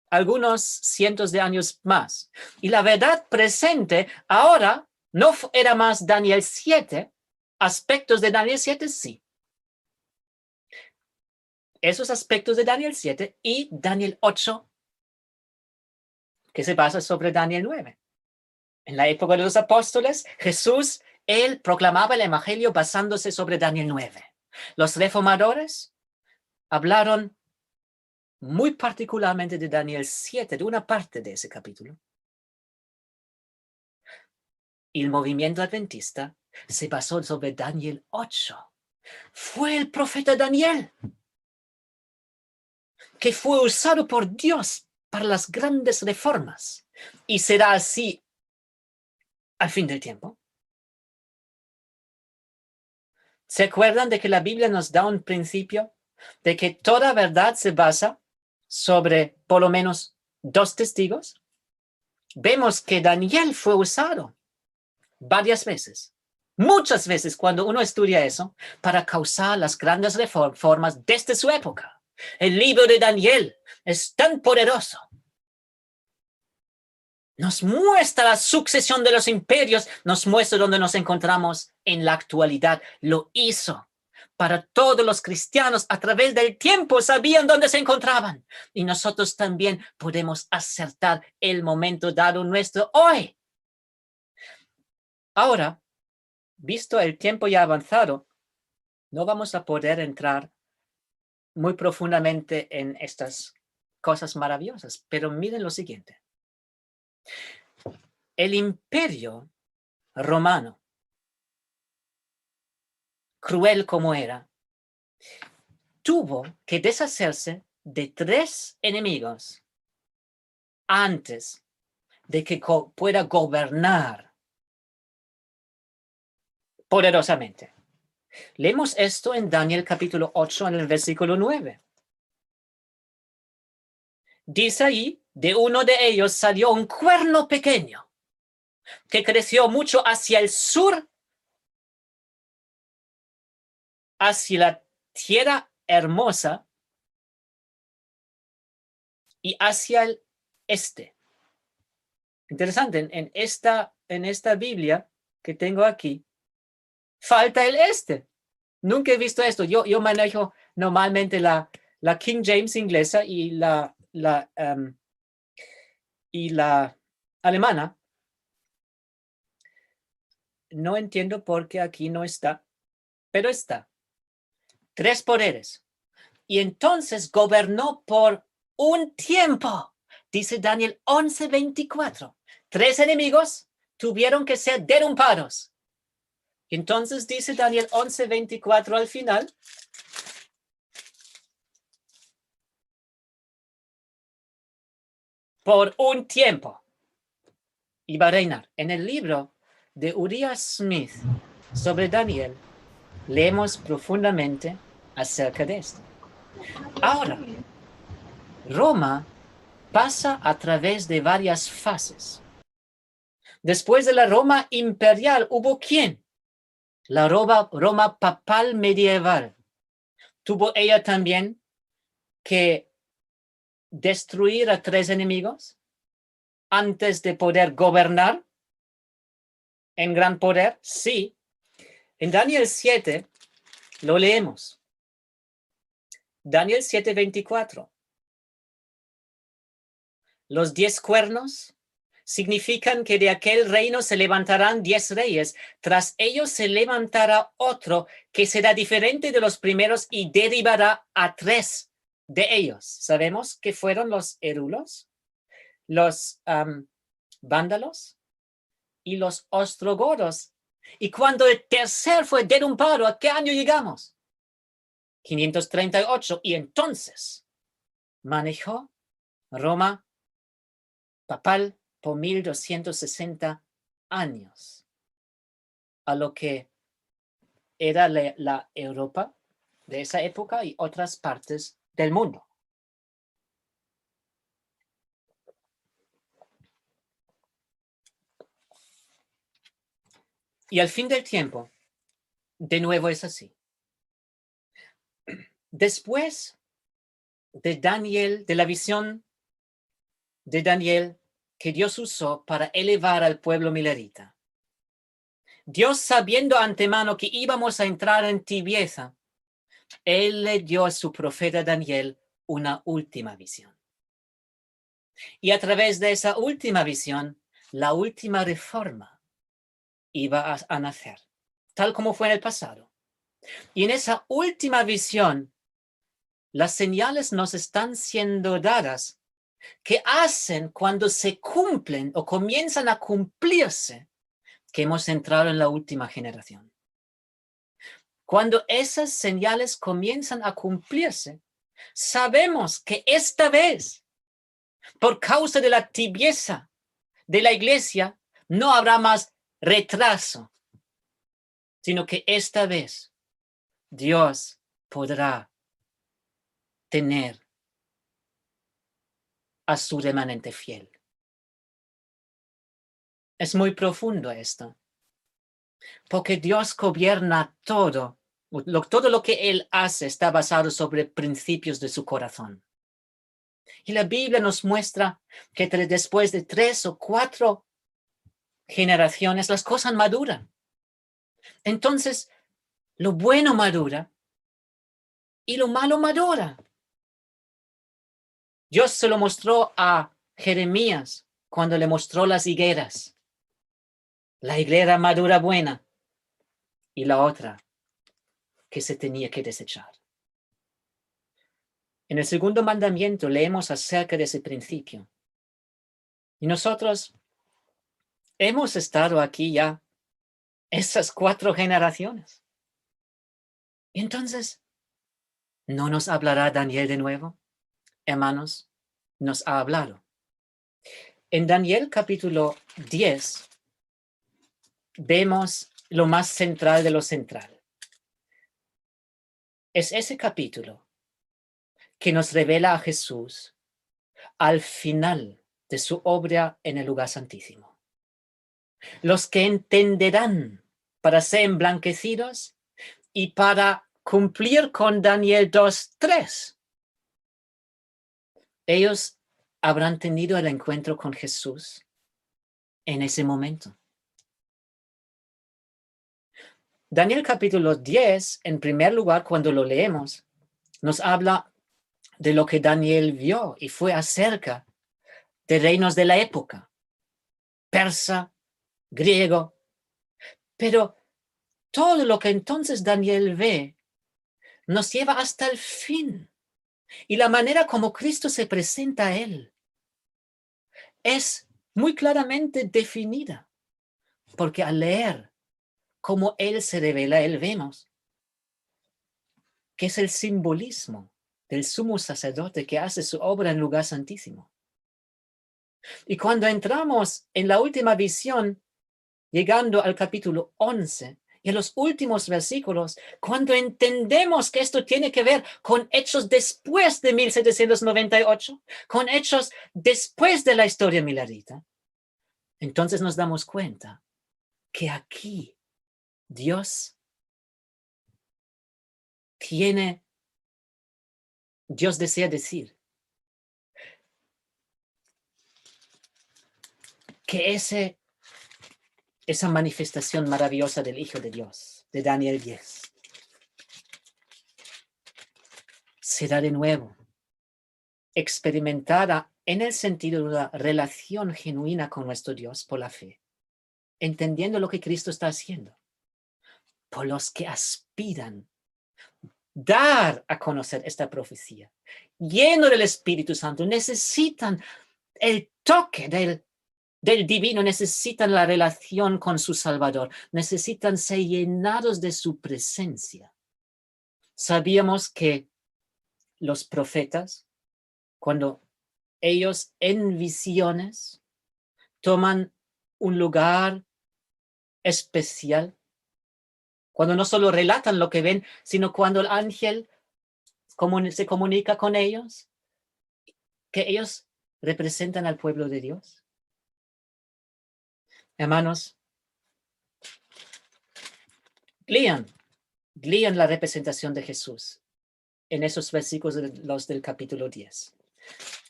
algunos cientos de años más. Y la verdad presente ahora no era más Daniel 7, aspectos de Daniel 7 sí. Esos aspectos de Daniel 7 y Daniel 8, que se basa sobre Daniel 9. En la época de los apóstoles, Jesús, él proclamaba el evangelio basándose sobre Daniel 9. Los reformadores hablaron muy particularmente de Daniel 7, de una parte de ese capítulo. Y el movimiento adventista se basó sobre Daniel 8. Fue el profeta Daniel que fue usado por Dios para las grandes reformas. Y será así al fin del tiempo. ¿Se acuerdan de que la Biblia nos da un principio de que toda verdad se basa sobre por lo menos dos testigos? Vemos que Daniel fue usado varias veces, muchas veces cuando uno estudia eso, para causar las grandes reformas desde su época. El libro de Daniel es tan poderoso. nos muestra la sucesión de los imperios, nos muestra dónde nos encontramos en la actualidad. Lo hizo para todos los cristianos a través del tiempo, sabían dónde se encontraban. Y nosotros también podemos acertar el momento dado nuestro hoy. Ahora, visto el tiempo ya avanzado, no vamos a poder entrar muy profundamente en estas cosas maravillosas, pero miren lo siguiente. El imperio romano, cruel como era, tuvo que deshacerse de 3 enemigos antes de que pueda gobernar poderosamente. Leemos esto en Daniel capítulo 8, en el versículo 9. Dice ahí, de uno de ellos salió un cuerno pequeño que creció mucho hacia el sur, hacia la tierra hermosa y hacia el este. Interesante, en esta Biblia que tengo aquí, falta el este. Nunca he visto esto. Yo manejo normalmente la King James inglesa y la alemana. No entiendo por qué aquí no está, pero está. 3 poderes. Y entonces gobernó por un tiempo. Dice Daniel 11:24. 3 enemigos tuvieron que ser derrumbados. Entonces dice Daniel 11:24 al final. Por un tiempo iba a reinar. En el libro de Uriah Smith sobre Daniel, leemos profundamente acerca de esto. Ahora, Roma pasa a través de varias fases. Después de la Roma imperial, ¿hubo quién? La Roma papal medieval. ¿Tuvo ella también que destruir a 3 enemigos antes de poder gobernar en gran poder? Sí. En Daniel 7 lo leemos. Daniel 7:24. Los 10 cuernos significan que de aquel reino se levantarán 10 reyes. Tras ellos se levantará otro que será diferente de los primeros y derribará a 3 de ellos. Sabemos que fueron los hérulos, los vándalos y los ostrogodos. Y cuando el tercer fue derrumbado, ¿a qué año llegamos? 538. Y entonces manejó Roma papal por 1260 años, a lo que era la Europa de esa época y otras partes del mundo. Y al fin del tiempo, de nuevo es así. Después de Daniel, de la visión de Daniel que Dios usó para elevar al pueblo milerita, Dios, sabiendo antemano que íbamos a entrar en tibieza, Él le dio a su profeta Daniel una última visión. Y a través de esa última visión, la última reforma iba a nacer, tal como fue en el pasado. Y en esa última visión, las señales nos están siendo dadas que hacen cuando se cumplen o comienzan a cumplirse que hemos entrado en la última generación. Cuando esas señales comienzan a cumplirse, sabemos que esta vez, por causa de la tibieza de la iglesia, no habrá más retraso, sino que esta vez Dios podrá tener a su remanente fiel. Es muy profundo esto, porque Dios gobierna todo. Todo lo que Él hace está basado sobre principios de su corazón. Y la Biblia nos muestra que después de 3 o 4 generaciones las cosas maduran. Entonces, lo bueno madura y lo malo madura. Dios se lo mostró a Jeremías cuando le mostró las higueras. La higuera madura buena y la otra que se tenía que desechar. En el segundo mandamiento leemos acerca de ese principio. Y nosotros hemos estado aquí ya esas 4 generaciones. Y entonces, ¿no nos hablará Daniel de nuevo? Hermanos, nos ha hablado. En Daniel capítulo 10 vemos lo más central de lo central. Es ese capítulo que nos revela a Jesús al final de su obra en el lugar santísimo. Los que entenderán para ser emblanquecidos y para cumplir con Daniel 2:3. Ellos habrán tenido el encuentro con Jesús en ese momento. Daniel capítulo 10, en primer lugar, cuando lo leemos, nos habla de lo que Daniel vio y fue acerca de reinos de la época, persa, griego. Pero todo lo que entonces Daniel ve nos lleva hasta el fin. Y la manera como Cristo se presenta a él es muy claramente definida. Porque al leer cómo él se revela, él vemos que es el simbolismo del sumo sacerdote que hace su obra en lugar santísimo. Y cuando entramos en la última visión, llegando al capítulo 11, y en los últimos versículos, cuando entendemos que esto tiene que ver con hechos después de 1798, con hechos después de la historia milarita, entonces nos damos cuenta que aquí Dios desea decir que esa manifestación maravillosa del Hijo de Dios, de Daniel 10, será de nuevo experimentada en el sentido de una relación genuina con nuestro Dios por la fe, entendiendo lo que Cristo está haciendo, por los que aspiran dar a conocer esta profecía, lleno del Espíritu Santo, necesitan el toque del divino, necesitan la relación con su Salvador, necesitan ser llenados de su presencia. Sabíamos que los profetas, cuando ellos en visiones toman un lugar especial, cuando no solo relatan lo que ven, sino cuando el ángel se comunica con ellos, que ellos representan al pueblo de Dios. Hermanos, lean la representación de Jesús en esos versículos los del capítulo 10.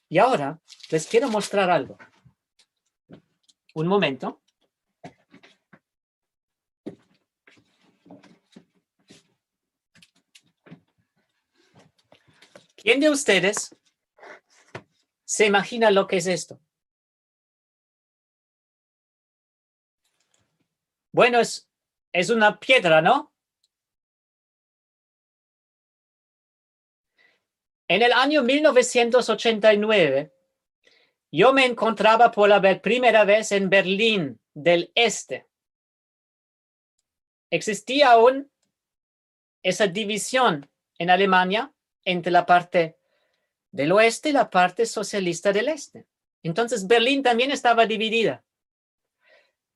Y ahora les quiero mostrar algo. Un momento. ¿Quién de ustedes se imagina lo que es esto? Bueno, es una piedra, ¿no? En el año 1989, yo me encontraba por la primera vez en Berlín del Este. Existía aún esa división en Alemania entre la parte del oeste y la parte socialista del este. Entonces Berlín también estaba dividida.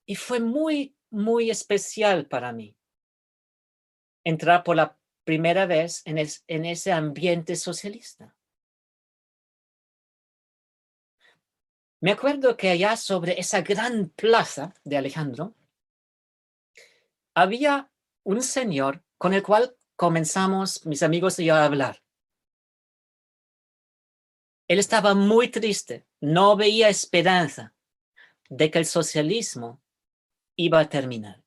Y fue muy, muy especial para mí entrar por la primera vez en ese ambiente socialista. Me acuerdo que allá sobre esa gran plaza de Alejandro había un señor con el cual comenzamos mis amigos y yo a hablar. Él estaba muy triste, no veía esperanza de que el socialismo iba a terminar.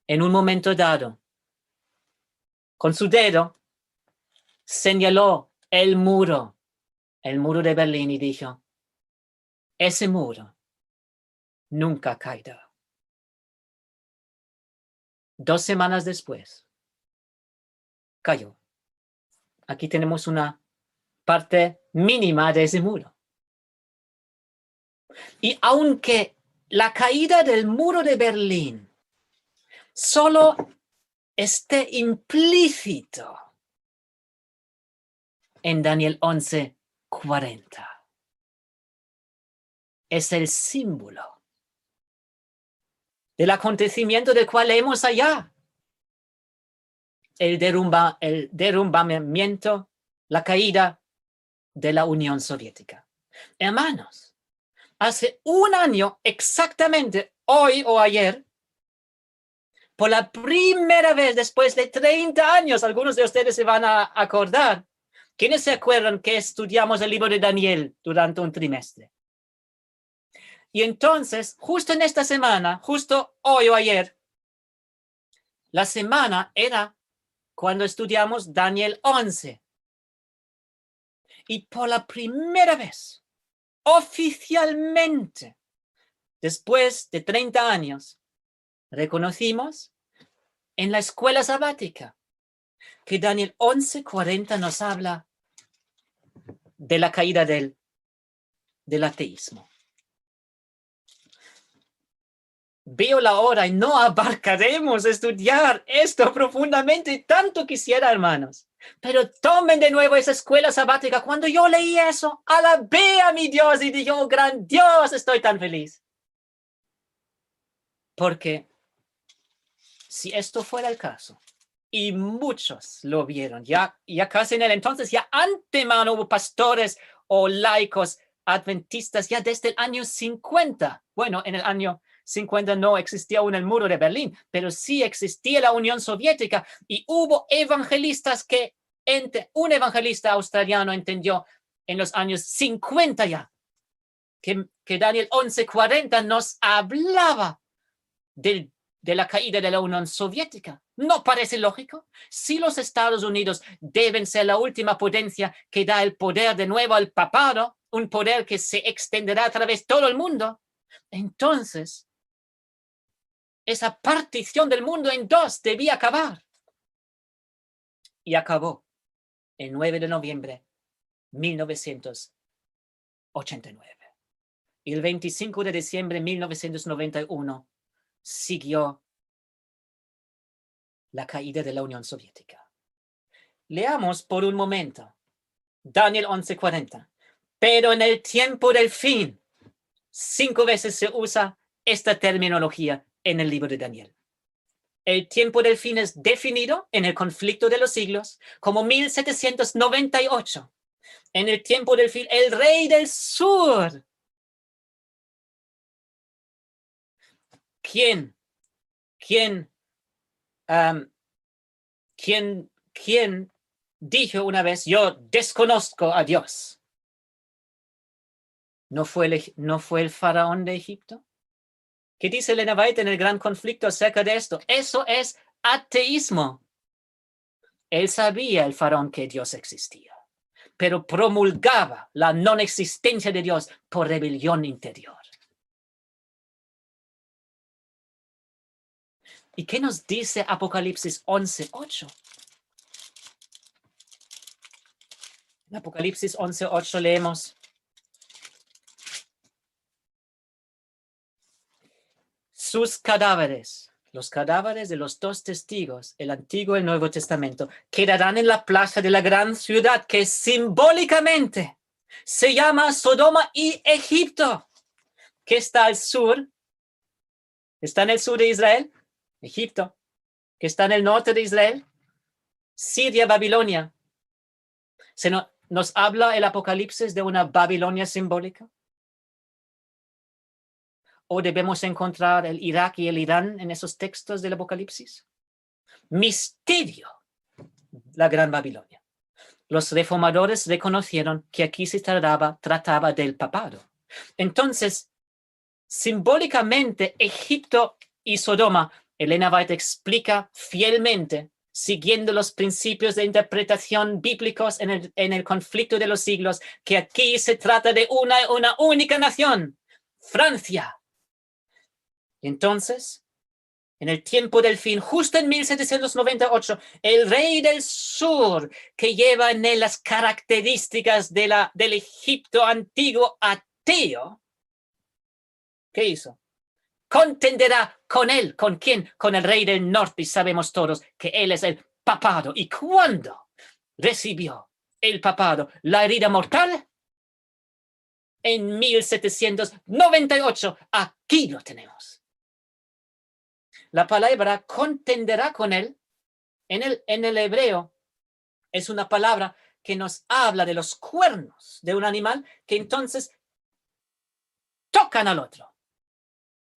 En un momento dado, con su dedo, señaló el muro de Berlín y dijo, ese muro nunca caerá. 2 semanas después, cayó. Aquí tenemos una parte mínima de ese muro. Y aunque la caída del muro de Berlín solo esté implícito en Daniel 11:40, es el símbolo del acontecimiento del cual leemos allá. El derrumbamiento, la caída de la Unión Soviética. Hermanos, hace un año exactamente, hoy o ayer, por la primera vez después de 30 años, algunos de ustedes se van a acordar. ¿Quiénes se acuerdan que estudiamos el libro de Daniel durante un trimestre? Y entonces, justo en esta semana, justo hoy o ayer, la semana era cuando estudiamos Daniel 11. Y por la primera vez, oficialmente, después de 30 años, reconocimos en la escuela sabática que Daniel 11:40 nos habla de la caída del ateísmo. Veo la hora y no abarcaremos estudiar esto profundamente, tanto quisiera, hermanos. Pero tomen de nuevo esa escuela sabática. Cuando yo leí eso, alabé a mi Dios y dije, oh, gran Dios, estoy tan feliz. Porque si esto fuera el caso, y muchos lo vieron, ya casi en el entonces, ya antemano hubo pastores o laicos adventistas ya desde el año 50. Bueno, en el año 50 no existía aún el muro de Berlín, pero sí existía la Unión Soviética y hubo evangelistas un evangelista australiano entendió en los años 50 ya que Daniel 11:40 nos hablaba de la caída de la Unión Soviética. ¿No parece lógico? Si los Estados Unidos deben ser la última potencia que da el poder de nuevo al papado, un poder que se extenderá a través de todo el mundo, entonces esa partición del mundo en dos debía acabar. Y acabó el 9 de noviembre de 1989. Y el 25 de diciembre de 1991 siguió la caída de la Unión Soviética. Leamos por un momento Daniel 11:40. Pero en el tiempo del fin, 5 veces se usa esta terminología en el libro de Daniel. El tiempo del fin es definido en el conflicto de los siglos como 1798. En el tiempo del fin, el rey del sur. ¿Quién dijo una vez, yo desconozco a Dios? ¿No fue el faraón de Egipto? ¿Qué dice Elena White en el gran conflicto acerca de esto? Eso es ateísmo. Él sabía, el faraón, que Dios existía, pero promulgaba la no existencia de Dios por rebelión interior. ¿Y qué nos dice Apocalipsis 11:8? En Apocalipsis 11:8 leemos: sus cadáveres, los cadáveres de los 2 testigos, el Antiguo y el Nuevo Testamento, quedarán en la plaza de la gran ciudad que simbólicamente se llama Sodoma y Egipto, que está al sur. Está en el sur de Israel, Egipto, que está en el norte de Israel, Siria, Babilonia. ¿Nos habla el Apocalipsis de una Babilonia simbólica? ¿O debemos encontrar el Irak y el Irán en esos textos del Apocalipsis? Misterio, la gran Babilonia. los reformadores reconocieron que aquí se trataba del papado. Entonces, simbólicamente, Egipto y Sodoma, Elena White explica fielmente, siguiendo los principios de interpretación bíblicos en el conflicto de los siglos, que aquí se trata de una única nación, Francia. Entonces, en el tiempo del fin, justo en 1798, el rey del sur, que lleva en él las características del Egipto antiguo ateo, ¿qué hizo? Contenderá con él. ¿Con quién? Con el rey del norte, y sabemos todos que él es el papado. ¿Y cuándo recibió el papado la herida mortal? En 1798. Aquí lo tenemos. La palabra contenderá con él, en el hebreo, es una palabra que nos habla de los cuernos de un animal que entonces tocan al otro.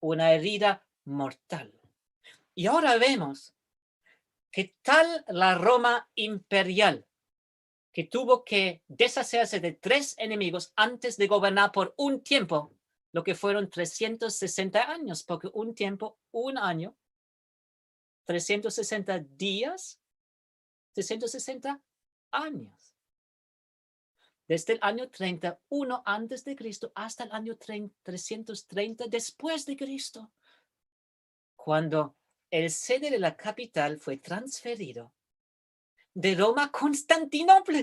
Una herida mortal. Y ahora vemos que tal la Roma imperial, que tuvo que deshacerse de 3 enemigos antes de gobernar por un tiempo, lo que fueron 360 años, porque un tiempo, un año, 360 días, 360 años. Desde el año 31 antes de Cristo hasta el año 330 después de Cristo, cuando el sede de la capital fue transferido de Roma a Constantinopla.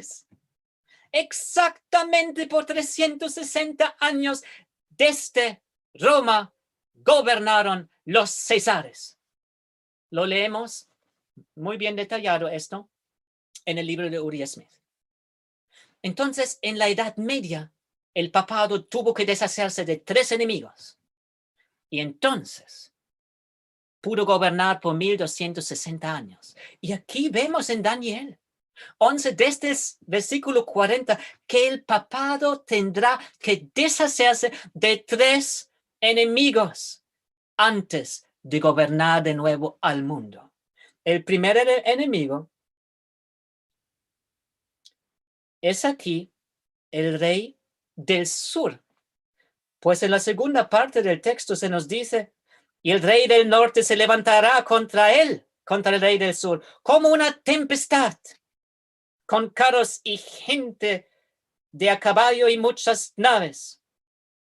Exactamente por 360 años desde Roma gobernaron los Césares. Lo leemos muy bien detallado esto en el libro de Uriah Smith. Entonces, en la Edad Media, el papado tuvo que deshacerse de 3 enemigos. Y entonces pudo gobernar por 1260 años. Y aquí vemos en Daniel 11, desde el versículo 40, que el papado tendrá que deshacerse de 3 enemigos antes de gobernar de nuevo al mundo. El primer enemigo es aquí el rey del sur. Pues en la segunda parte del texto se nos dice, y el rey del norte se levantará contra él, contra el rey del sur, como una tempestad, con carros y gente de a caballo y muchas naves.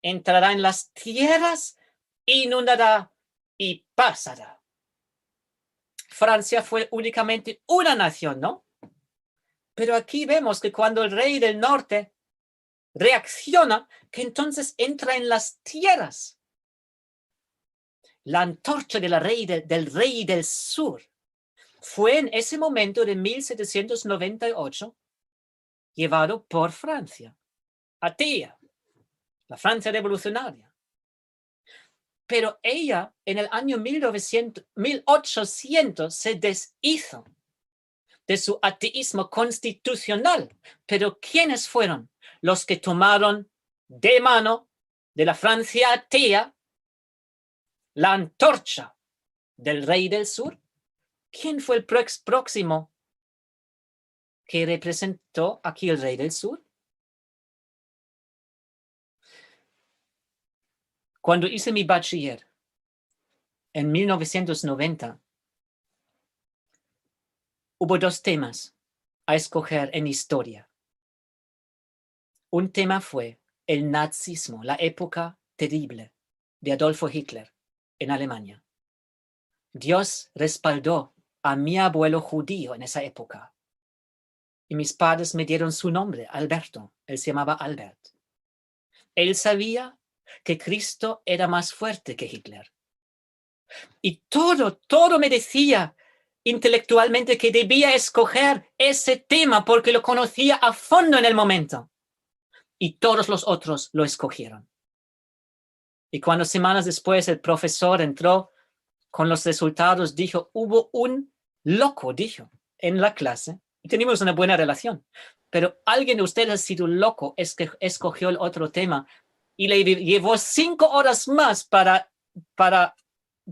Entrará en las tierras, inundará y pasará. Francia fue únicamente una nación, ¿no? Pero aquí vemos que cuando el rey del norte reacciona, que entonces entra en las tierras. La antorcha del rey del sur fue en ese momento de 1798 llevado por Francia, atea, la Francia revolucionaria. Pero ella en el año 1800 se deshizo de su ateísmo constitucional. Pero ¿quiénes fueron los que tomaron de mano de la Francia atea la antorcha del rey del sur? ¿Quién fue el próximo que representó aquí el rey del sur? Cuando hice mi bachiller en 1990, hubo 2 temas a escoger en historia. Un tema fue el nazismo, la época terrible de Adolfo Hitler en Alemania. Dios respaldó a mi abuelo judío en esa época. Y mis padres me dieron su nombre, Alberto. Él se llamaba Albert. Él sabía que Cristo era más fuerte que Hitler. Y todo me decía intelectualmente que debía escoger ese tema porque lo conocía a fondo en el momento. Y todos los otros lo escogieron. Y cuando semanas después el profesor entró con los resultados, dijo, hubo un loco, dijo, en la clase, y teníamos una buena relación, pero alguien de ustedes ha sido loco, es que escogió el otro tema y le llevó 5 horas más para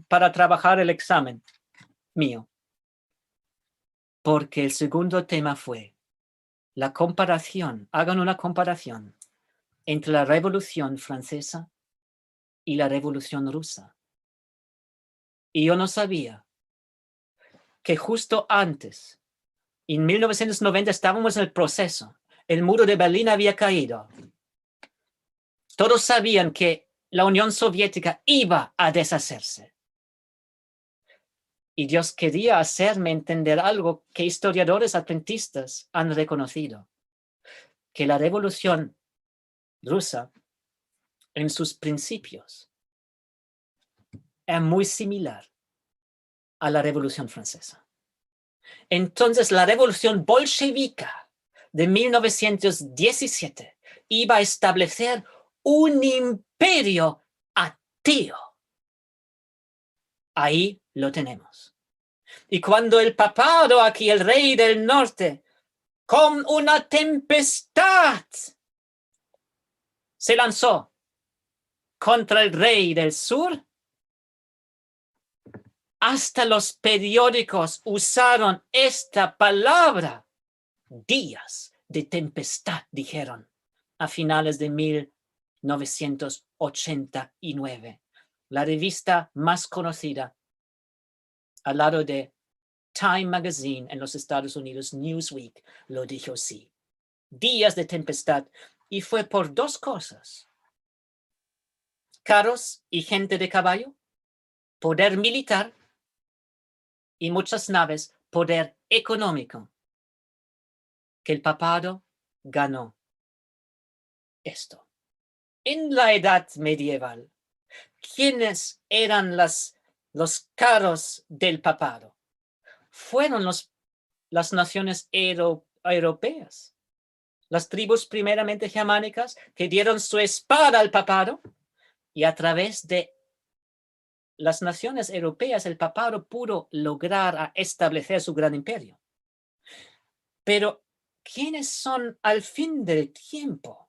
trabajar el examen mío. Porque el segundo tema fue la comparación, hagan una comparación entre la Revolución Francesa y la Revolución Rusa. Y yo no sabía que justo antes, en 1990, estábamos en el proceso. El muro de Berlín había caído. Todos sabían que la Unión Soviética iba a deshacerse. Y Dios quería hacerme entender algo que historiadores adventistas han reconocido, que la Revolución Rusa, en sus principios, es muy similar a la Revolución Francesa. Entonces, la Revolución Bolchevica de 1917 iba a establecer un imperio ateo. Ahí lo tenemos. Y cuando el papado, aquí el rey del norte, con una tempestad, se lanzó contra el rey del sur, hasta los periódicos usaron esta palabra. Días de tempestad, dijeron, a finales de 1989. La revista más conocida, al lado de Time Magazine en los Estados Unidos, Newsweek, lo dijo así. Días de tempestad. Y fue por dos cosas: carros y gente de caballo, poder militar, y muchas naves, poder económico, que el papado ganó esto. En la Edad Medieval, ¿quiénes eran los carros del papado? Fueron las naciones europeas, las tribus primeramente germánicas que dieron su espada al papado, y a través de las naciones europeas el papado pudo lograr establecer su gran imperio. Pero ¿quiénes son al fin del tiempo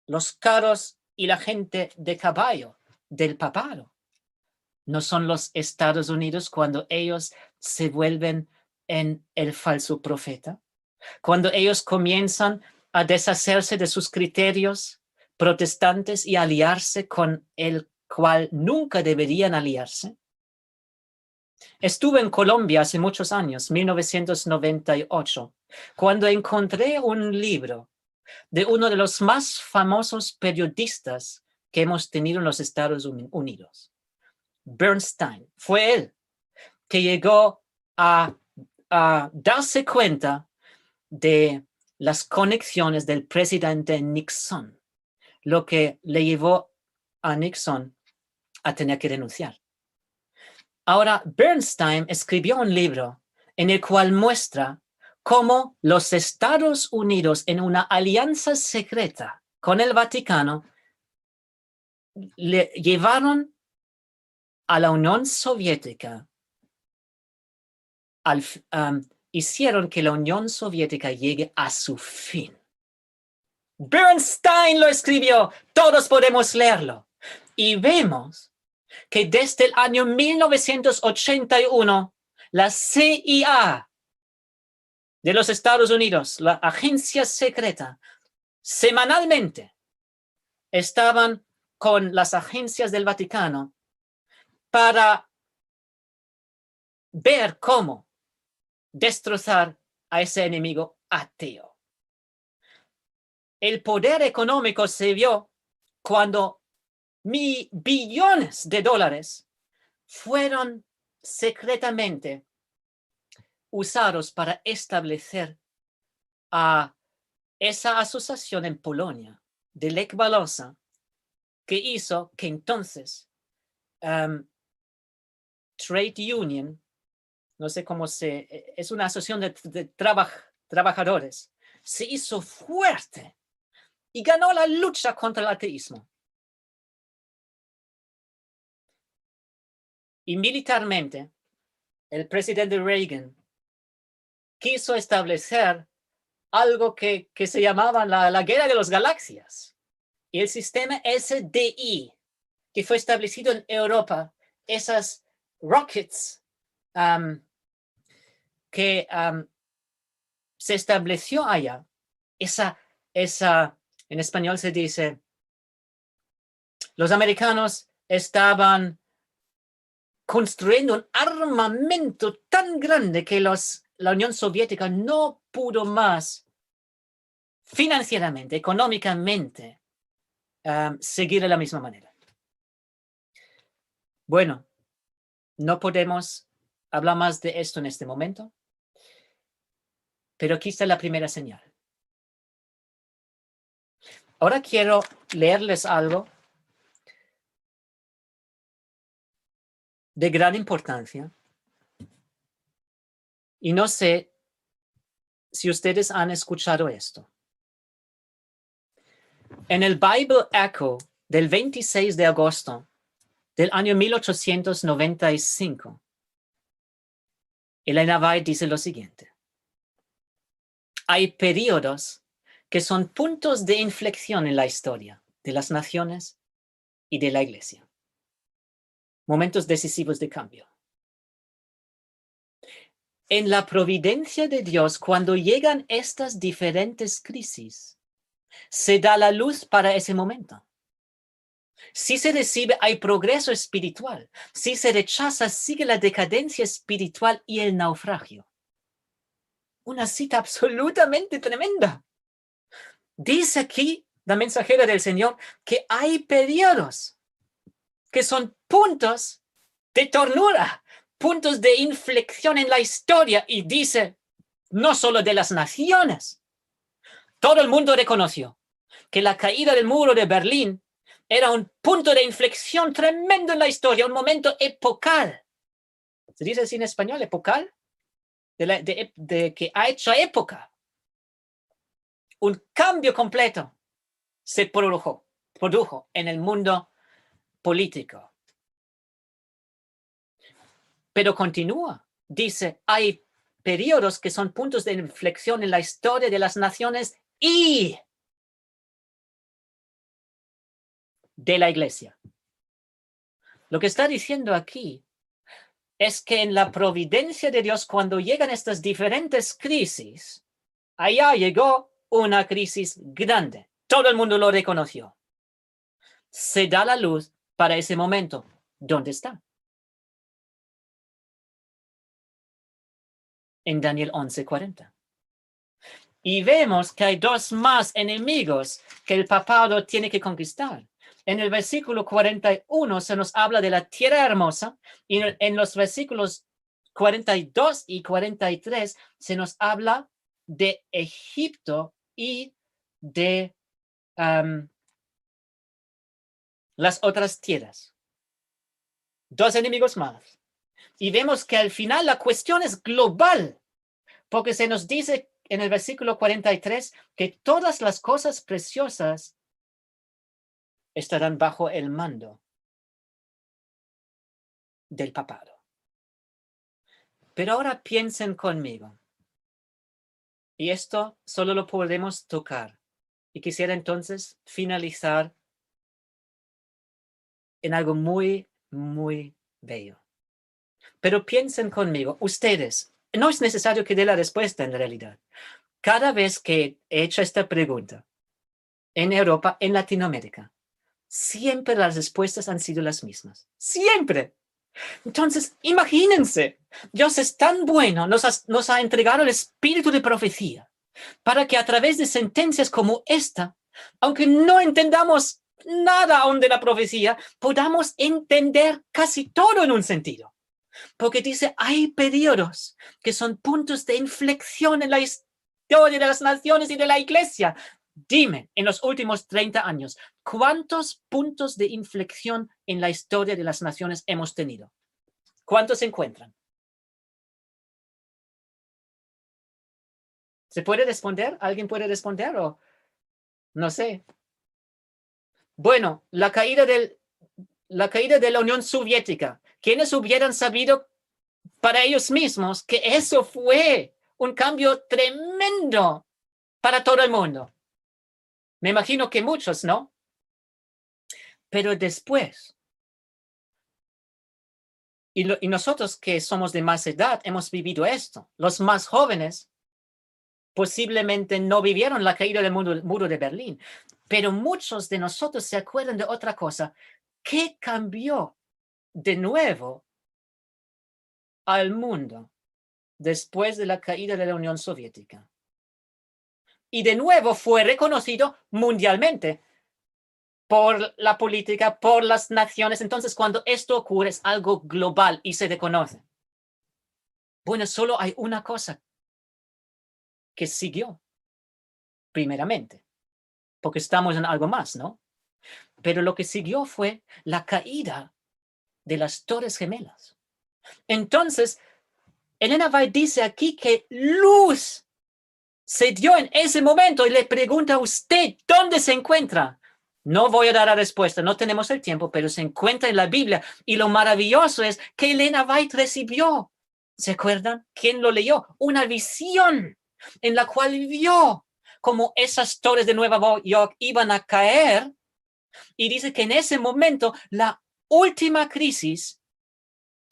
los carros y la gente de caballo del papado? ¿No son los Estados Unidos cuando ellos se vuelven en el falso profeta? Cuando ellos comienzan a deshacerse de sus criterios protestantes y aliarse con el cual nunca deberían aliarse. Estuve en Colombia hace muchos años, 1998, cuando encontré un libro de uno de los más famosos periodistas que hemos tenido en los Estados Unidos. Bernstein. Fue él que llegó a darse cuenta de las conexiones del presidente Nixon, lo que le llevó a Nixon a tener que renunciar. Ahora, Bernstein escribió un libro en el cual muestra cómo los Estados Unidos, en una alianza secreta con el Vaticano, le llevaron a la Unión Soviética, hicieron que la Unión Soviética llegue a su fin. Bernstein lo escribió, todos podemos leerlo. Y vemos que desde el año 1981, la CIA de los Estados Unidos, la agencia secreta, semanalmente estaban con las agencias del Vaticano para ver cómo destrozar a ese enemigo ateo. El poder económico se vio cuando billones de dólares fueron secretamente usados para establecer a esa asociación en Polonia de Lech Walesa, que hizo que entonces Trade Union, no sé cómo es una asociación de trabajadores, se hizo fuerte y ganó la lucha contra el ateísmo. Y militarmente, el presidente Reagan quiso establecer algo que se llamaba la Guerra de las Galaxias. Y el sistema SDI, que fue establecido en Europa, esas rockets que se estableció allá, en español se dice, los americanos estaban construyendo un armamento tan grande que la Unión Soviética no pudo más financieramente, económicamente, seguir de la misma manera. Bueno, no podemos hablar más de esto en este momento, pero aquí está la primera señal. Ahora quiero leerles algo de gran importancia. Y no sé si ustedes han escuchado esto. En el Bible Echo del 26 de agosto del año 1895, Elena White dice lo siguiente. Hay periodos que son puntos de inflexión en la historia de las naciones y de la Iglesia. Momentos decisivos de cambio. En la providencia de Dios, cuando llegan estas diferentes crisis, se da la luz para ese momento. Si se recibe, hay progreso espiritual. Si se rechaza, sigue la decadencia espiritual y el naufragio. Una cita absolutamente tremenda. Dice aquí la mensajera del Señor que hay periodos que son puntos de tornura, puntos de inflexión en la historia, y dice, no solo de las naciones. Todo el mundo reconoció que la caída del muro de Berlín era un punto de inflexión tremendo en la historia, un momento epocal. ¿Se dice así en español, epocal? De que ha hecho época. Un cambio completo se produjo en el mundo político. Pero continúa, dice, hay periodos que son puntos de inflexión en la historia de las naciones y de la Iglesia. Lo que está diciendo aquí es que en la providencia de Dios, cuando llegan estas diferentes crisis, allá llegó una crisis grande. Todo el mundo lo reconoció. Se da la luz para ese momento. ¿Dónde está? En Daniel 11:40. Y vemos que hay dos más enemigos que el papado tiene que conquistar. En el versículo 41 se nos habla de la tierra hermosa, y en los versículos 42 y 43 se nos habla de Egipto y de las otras tierras. Dos enemigos más. Y vemos que al final la cuestión es global, porque se nos dice en el versículo 43 que todas las cosas preciosas estarán bajo el mando del papado. Pero ahora piensen conmigo. Y esto solo lo podemos tocar. Y quisiera entonces finalizar en algo muy, muy bello. Pero piensen conmigo, ustedes, no es necesario que dé la respuesta en realidad. Cada vez que he hecho esta pregunta, en Europa, en Latinoamérica, siempre las respuestas han sido las mismas. Siempre. Entonces, imagínense, Dios es tan bueno, nos ha entregado el espíritu de profecía para que a través de sentencias como esta, aunque no entendamos nada aún de la profecía, podamos entender casi todo en un sentido. Porque dice, hay periodos que son puntos de inflexión en la historia de las naciones y de la iglesia. Dime, en los últimos 30 años, ¿cuántos puntos de inflexión en la historia de las naciones hemos tenido? ¿Cuántos se encuentran? ¿Se puede responder? ¿Alguien puede responder o no sé? Bueno, la caída de la Unión Soviética. ¿Quiénes hubieran sabido para ellos mismos que eso fue un cambio tremendo para todo el mundo? Me imagino que muchos, ¿no? Pero después, y nosotros que somos de más edad hemos vivido esto. Los más jóvenes posiblemente no vivieron la caída del muro de Berlín, pero muchos de nosotros se acuerdan de otra cosa. ¿Qué cambió de nuevo al mundo después de la caída de la Unión Soviética? Y de nuevo fue reconocido mundialmente por la política, por las naciones. Entonces, cuando esto ocurre, es algo global y se reconoce. Bueno, solo hay una cosa que siguió, primeramente, porque estamos en algo más, ¿no? Pero lo que siguió fue la caída de las Torres Gemelas. Entonces, Elena White dice aquí que luz se dio en ese momento y le pregunta a usted, ¿dónde se encuentra? No voy a dar la respuesta, no tenemos el tiempo, pero se encuentra en la Biblia. Y lo maravilloso es que Elena White recibió, ¿se acuerdan? ¿Quién lo leyó? Una visión en la cual vio cómo esas torres de Nueva York iban a caer. Y dice que en ese momento la última crisis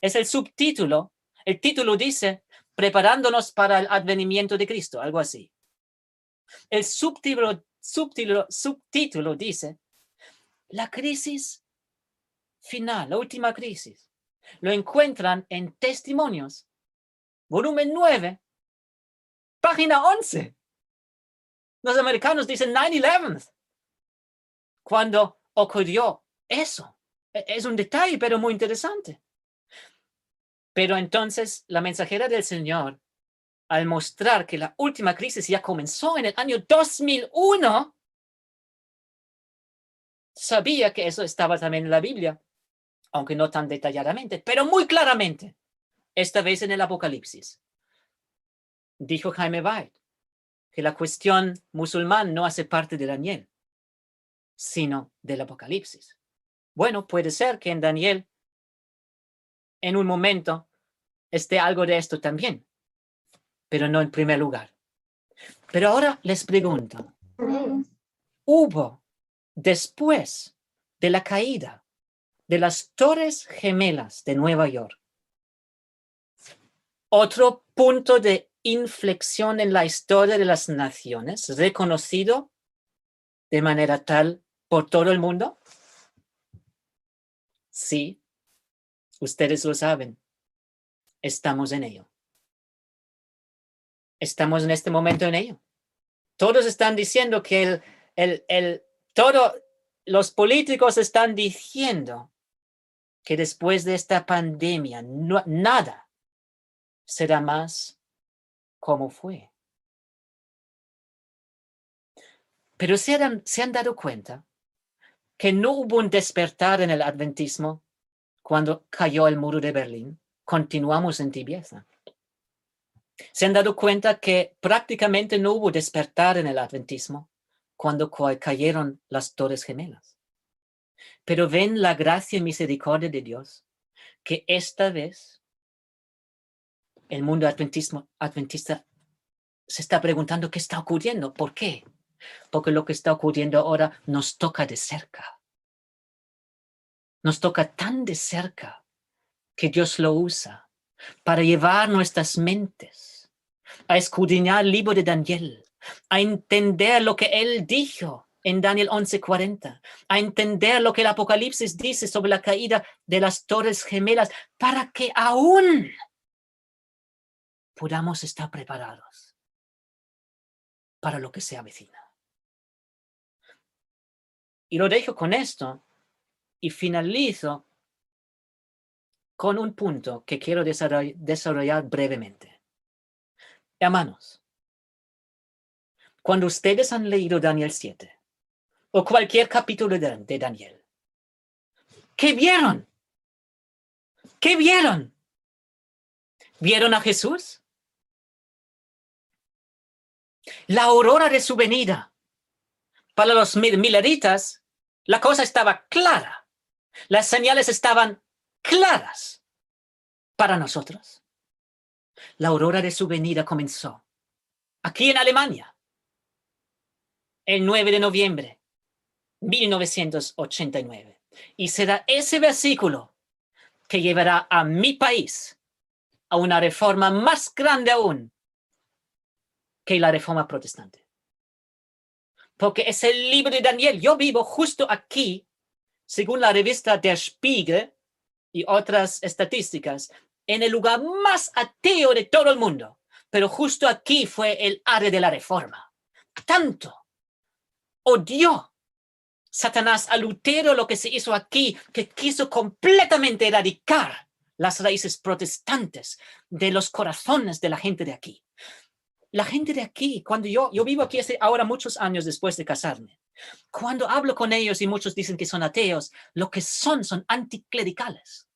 es el subtítulo. El título dice, preparándonos para el advenimiento de Cristo, algo así. El subtítulo dice, la crisis final, la última crisis. Lo encuentran en Testimonios, volumen 9, página 11. Los americanos dicen 9/11. Cuando ocurrió eso. Es un detalle, pero muy interesante. Pero entonces la mensajera del Señor, al mostrar que la última crisis ya comenzó en el año 2001, sabía que eso estaba también en la Biblia, aunque no tan detalladamente, pero muy claramente, esta vez en el Apocalipsis. Dijo Jaime White que la cuestión musulmán no hace parte de Daniel, sino del Apocalipsis. Bueno, puede ser que en Daniel, en un momento, esté algo de esto también, pero no en primer lugar. Pero ahora les pregunto, ¿hubo después de la caída de las Torres Gemelas de Nueva York otro punto de inflexión en la historia de las naciones reconocido de manera tal por todo el mundo? Sí, ustedes lo saben. Estamos en ello. Estamos en este momento en ello. Todos están diciendo que los políticos están diciendo que después de esta pandemia nada será más como fue. Pero se han dado cuenta que no hubo un despertar en el adventismo cuando cayó el muro de Berlín. Continuamos en tibieza. Se han dado cuenta que prácticamente no hubo despertar en el adventismo cuando cayeron las Torres Gemelas. Pero ven la gracia y misericordia de Dios, que esta vez el mundo adventista se está preguntando qué está ocurriendo. ¿Por qué? Porque lo que está ocurriendo ahora nos toca de cerca. Nos toca tan de cerca que Dios lo usa para llevar nuestras mentes a escudriñar el libro de Daniel, a entender lo que él dijo en Daniel 11:40, a entender lo que el Apocalipsis dice sobre la caída de las Torres Gemelas, para que aún podamos estar preparados para lo que se avecina. Y lo dejo con esto y finalizo con un punto que quiero desarrollar brevemente. Hermanos, cuando ustedes han leído Daniel 7 o cualquier capítulo de Daniel, ¿qué vieron? ¿Qué vieron? ¿Vieron a Jesús? La aurora de su venida. Para los mileritas, la cosa estaba clara. Las señales estaban claras. Para nosotros, la aurora de su venida comenzó aquí en Alemania, el 9 de noviembre de 1989. Y será ese versículo que llevará a mi país a una reforma más grande aún que la Reforma Protestante. Porque es el libro de Daniel. Yo vivo justo aquí, según la revista Der Spiegel y otras estadísticas, en el lugar más ateo de todo el mundo. Pero justo aquí fue el área de la Reforma. Tanto odió Satanás a Lutero lo que se hizo aquí, que quiso completamente erradicar las raíces protestantes de los corazones de la gente de aquí. La gente de aquí, cuando yo vivo aquí hace ahora muchos años después de casarme, cuando hablo con ellos y muchos dicen que son ateos, lo que son anticlericales.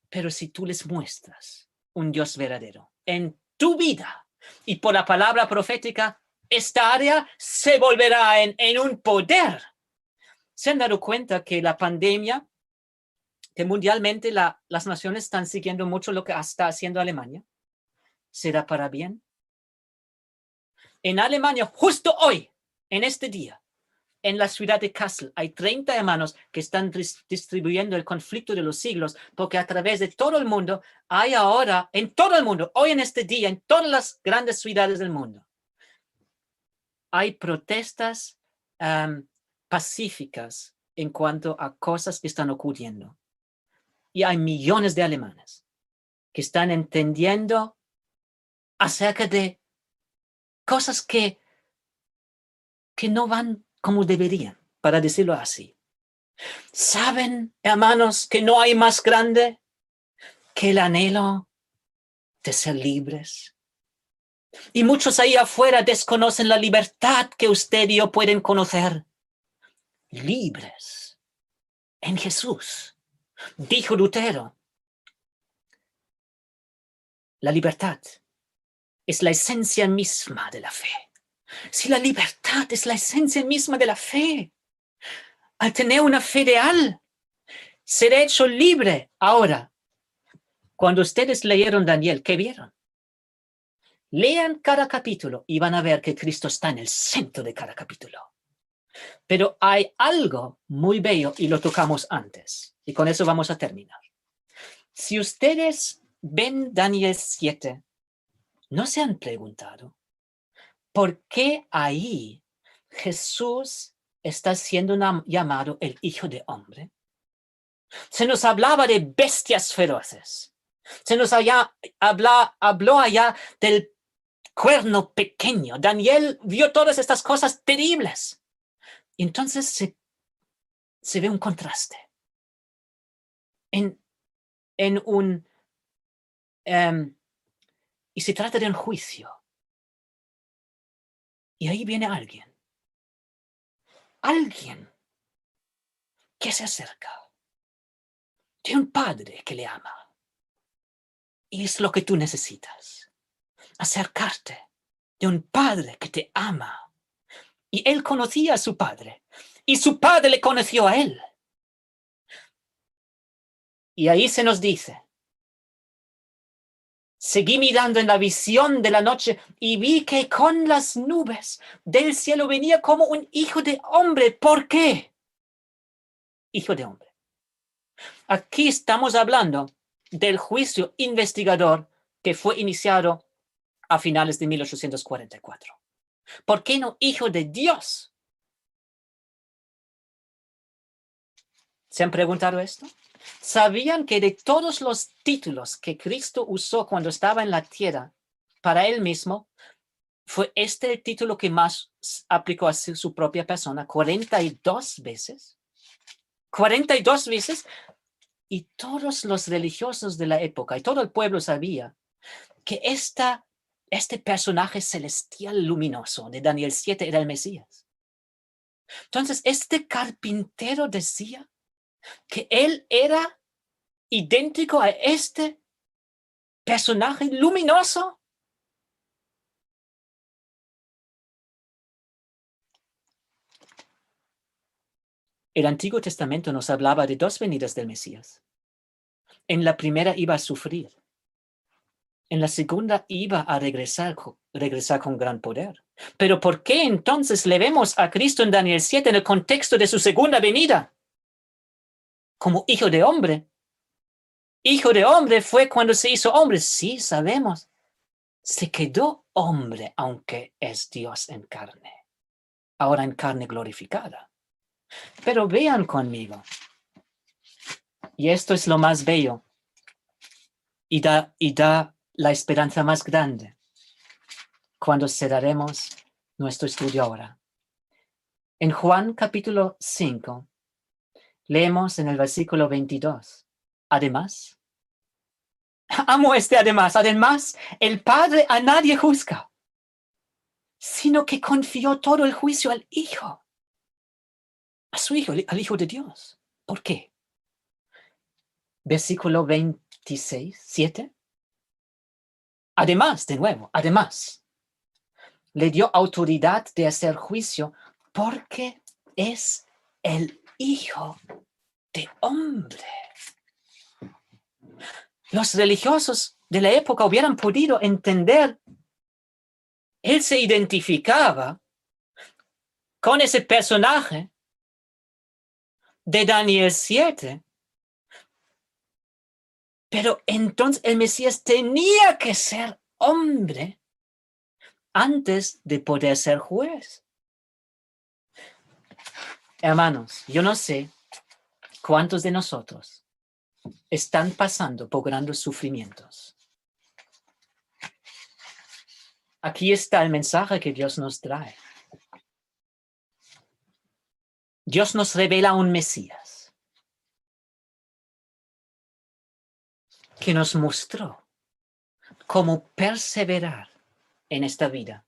Pero si tú les muestras un Dios verdadero en tu vida y por la palabra profética, esta área se volverá en un poder. ¿Se han dado cuenta que la pandemia, que mundialmente las naciones están siguiendo mucho lo que está haciendo Alemania? ¿Será para bien? En Alemania, justo hoy, en este día, en la ciudad de Kassel, hay 30 hermanos que están distribuyendo el conflicto de los siglos, porque a través de todo el mundo, hay ahora, en todo el mundo, hoy en este día, en todas las grandes ciudades del mundo, hay protestas pacíficas en cuanto a cosas que están ocurriendo. Y hay millones de alemanes que están entendiendo acerca de cosas que no van como deberían, para decirlo así. ¿Saben, hermanos, que no hay más grande que el anhelo de ser libres? Y muchos ahí afuera desconocen la libertad que usted y yo pueden conocer. Libres en Jesús. Dijo Lutero, la libertad es la esencia misma de la fe. Si la libertad es la esencia misma de la fe, al tener una fe real, seré hecho libre. Ahora, cuando ustedes leyeron Daniel, ¿qué vieron? Lean cada capítulo y van a ver que Cristo está en el centro de cada capítulo. Pero hay algo muy bello y lo tocamos antes. Y con eso vamos a terminar. Si ustedes ven Daniel 7, ¿no se han preguntado por qué ahí Jesús está siendo llamado el Hijo de Hombre? Se nos hablaba de bestias feroces. Se nos habló allá del cuerno pequeño. Daniel vio todas estas cosas terribles. Entonces se ve un contraste. Y se trata de un juicio. Y ahí viene alguien que se acerca de un padre que le ama. Y es lo que tú necesitas. Acercarte de un padre que te ama. Y él conocía a su padre. Y su padre le conoció a él. Y ahí se nos dice, seguí mirando en la visión de la noche y vi que con las nubes del cielo venía como un hijo de hombre. ¿Por qué? Hijo de hombre. Aquí estamos hablando del juicio investigador que fue iniciado a finales de 1844. ¿Por qué no hijo de Dios? ¿Se han preguntado esto? ¿Sabían que de todos los títulos que Cristo usó cuando estaba en la tierra para él mismo, fue este el título que más aplicó a su propia persona? 42 veces. 42 veces. Y todos los religiosos de la época y todo el pueblo sabía que este personaje celestial luminoso de Daniel 7 era el Mesías. Entonces, este carpintero decía que él era idéntico a este personaje luminoso. El Antiguo Testamento nos hablaba de dos venidas del Mesías. En la primera iba a sufrir. En la segunda iba a regresar con gran poder. Pero ¿por qué entonces le vemos a Cristo en Daniel 7 en el contexto de su segunda venida? Como hijo de hombre. Hijo de hombre fue cuando se hizo hombre. Sí, sabemos. Se quedó hombre, aunque es Dios en carne, ahora en carne glorificada. Pero vean conmigo, y esto es lo más bello, y da la esperanza más grande cuando cerraremos nuestro estudio ahora. En Juan capítulo 5, leemos en el versículo 22. Además, amo además, el Padre a nadie juzga, sino que confió todo el juicio al Hijo, a su Hijo, al Hijo de Dios. ¿Por qué? Versículo 26, 7. Además, de nuevo, además, le dio autoridad de hacer juicio porque es el Hijo de hombre. Los religiosos de la época hubieran podido entender. Él se identificaba con ese personaje de Daniel 7. Pero entonces el Mesías tenía que ser hombre antes de poder ser juez. Hermanos, yo no sé cuántos de nosotros están pasando por grandes sufrimientos. Aquí está el mensaje que Dios nos trae. Dios nos revela un Mesías que nos mostró cómo perseverar en esta vida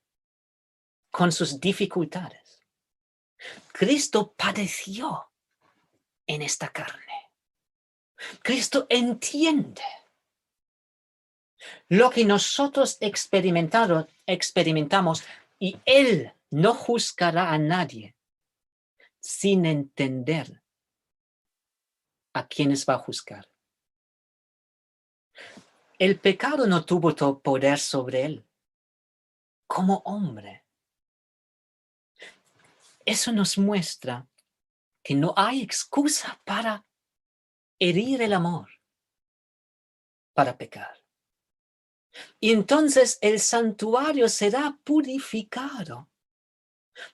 con sus dificultades. Cristo padeció en esta carne. Cristo entiende lo que nosotros experimentamos, y Él no juzgará a nadie sin entender a quienes va a juzgar. El pecado no tuvo todo poder sobre Él como hombre. Eso nos muestra que no hay excusa para herir el amor, para pecar. Y entonces el santuario será purificado,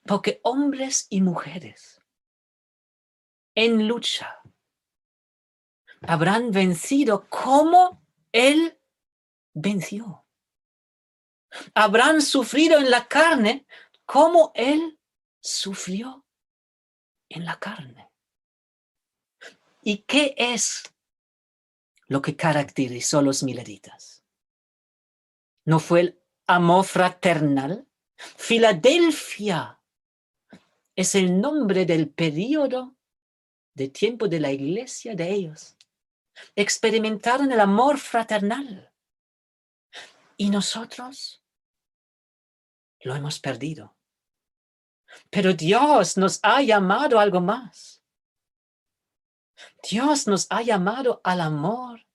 porque hombres y mujeres en lucha habrán vencido como Él venció. Habrán sufrido en la carne como Él sufrió en la carne. ¿Y qué es lo que caracterizó a los mileritas? ¿No fue el amor fraternal? Filadelfia es el nombre del periodo de tiempo de la iglesia de ellos. Experimentaron el amor fraternal. Y nosotros lo hemos perdido. Pero Dios nos ha llamado a algo más. Dios nos ha llamado al amor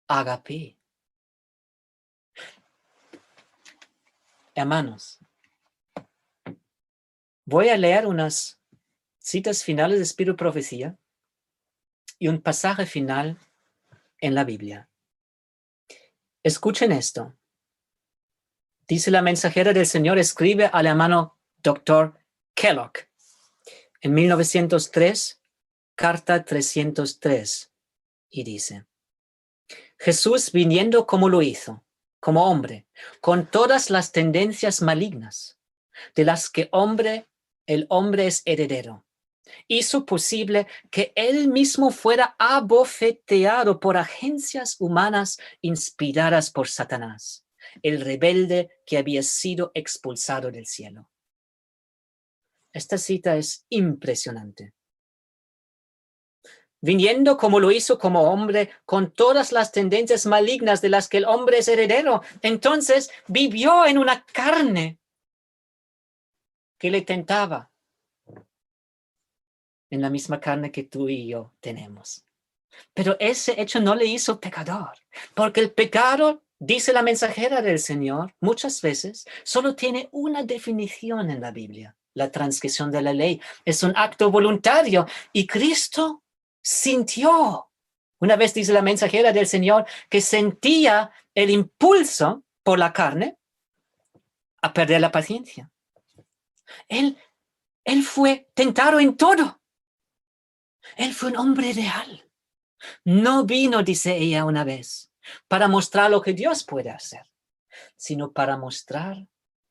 agape. Hermanos, voy a leer unas citas finales de Espíritu y Profecía y un pasaje final en la Biblia. Escuchen esto. Dice la mensajera del Señor, escribe al hermano Dr. Kellogg en 1903, carta 303, y dice: Jesús, viniendo como lo hizo, como hombre, con todas las tendencias malignas de las que el hombre es heredero, hizo posible que él mismo fuera abofeteado por agencias humanas inspiradas por Satanás, el rebelde que había sido expulsado del cielo. Esta cita es impresionante. Viniendo como lo hizo como hombre, con todas las tendencias malignas de las que el hombre es heredero, entonces vivió en una carne que le tentaba, en la misma carne que tú y yo tenemos. Pero ese hecho no le hizo pecador, porque el pecado, dice la mensajera del Señor, muchas veces solo tiene una definición en la Biblia: la transgresión de la ley. Es un acto voluntario, y Cristo sintió. Una vez dice la mensajera del Señor que sentía el impulso por la carne, a perder la paciencia. Él fue tentado en todo. Él fue un hombre real. No vino, dice ella una vez, para mostrar lo que Dios puede hacer, sino para mostrar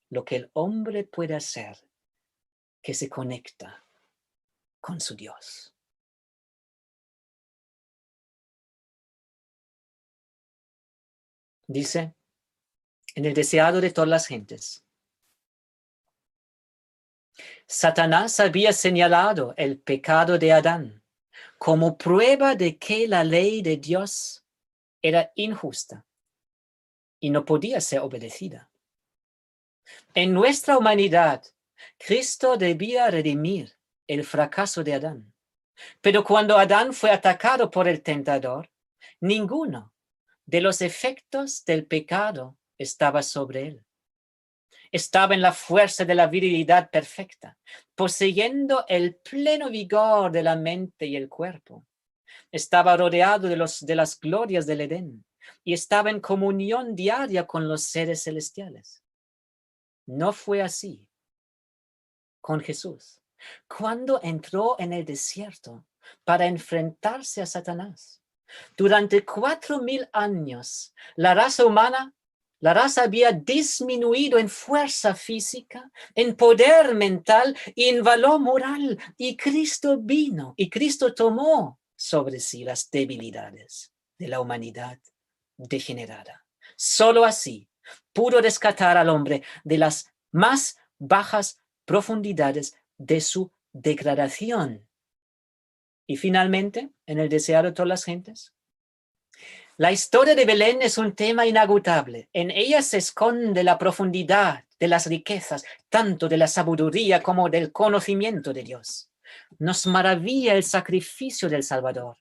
lo que el hombre puede hacer que se conecta con su Dios. Dice, en el deseado de todas las gentes, Satanás había señalado el pecado de Adán como prueba de que la ley de Dios era injusta y no podía ser obedecida. En nuestra humanidad, Cristo debía redimir el fracaso de Adán. Pero cuando Adán fue atacado por el tentador, ninguno de los efectos del pecado estaba sobre él. Estaba en la fuerza de la virilidad perfecta, poseyendo el pleno vigor de la mente y el cuerpo. Estaba rodeado de las glorias del Edén y estaba en comunión diaria con los seres celestiales. No fue así con Jesús. Cuando entró en el desierto para enfrentarse a Satanás, durante 4000 años, la raza humana, la raza había disminuido en fuerza física, en poder mental y en valor moral. Y Cristo vino y Cristo tomó sobre sí las debilidades de la humanidad degenerada. Solo así pudo rescatar al hombre de las más bajas profundidades de su degradación. Y finalmente, en el deseado de todas las gentes, la historia de Belén es un tema inagotable. En ella se esconde la profundidad de las riquezas, tanto de la sabiduría como del conocimiento de Dios. Nos maravilla el sacrificio del Salvador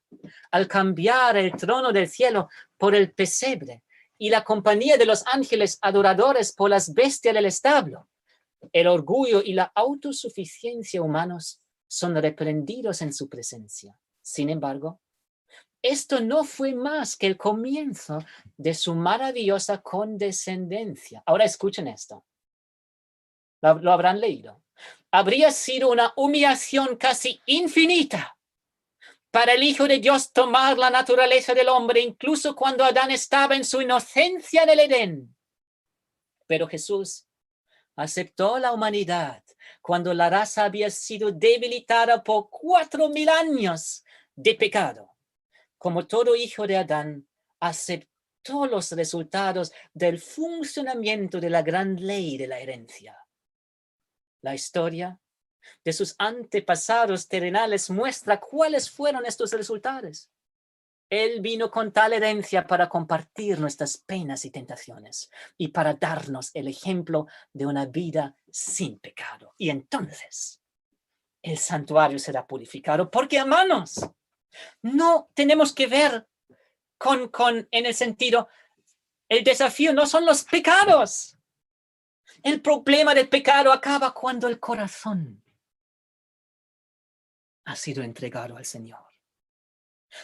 al cambiar el trono del cielo por el pesebre y la compañía de los ángeles adoradores por las bestias del establo. El orgullo y la autosuficiencia humanos son reprendidos en su presencia. Sin embargo, esto no fue más que el comienzo de su maravillosa condescendencia. Ahora escuchen esto. Lo habrán leído. Habría sido una humillación casi infinita para el Hijo de Dios tomar la naturaleza del hombre, incluso cuando Adán estaba en su inocencia en el Edén. Pero Jesús aceptó la humanidad cuando la raza había sido debilitada por 4000 años de pecado. Como todo hijo de Adán, aceptó los resultados del funcionamiento de la gran ley de la herencia. La historia de sus antepasados terrenales muestra cuáles fueron estos resultados. Él vino con tal herencia para compartir nuestras penas y tentaciones y para darnos el ejemplo de una vida sin pecado. Y entonces el santuario será purificado porque, hermanos, no tenemos que ver en el sentido, el desafío no son los pecados. El problema del pecado acaba cuando el corazón ha sido entregado al Señor.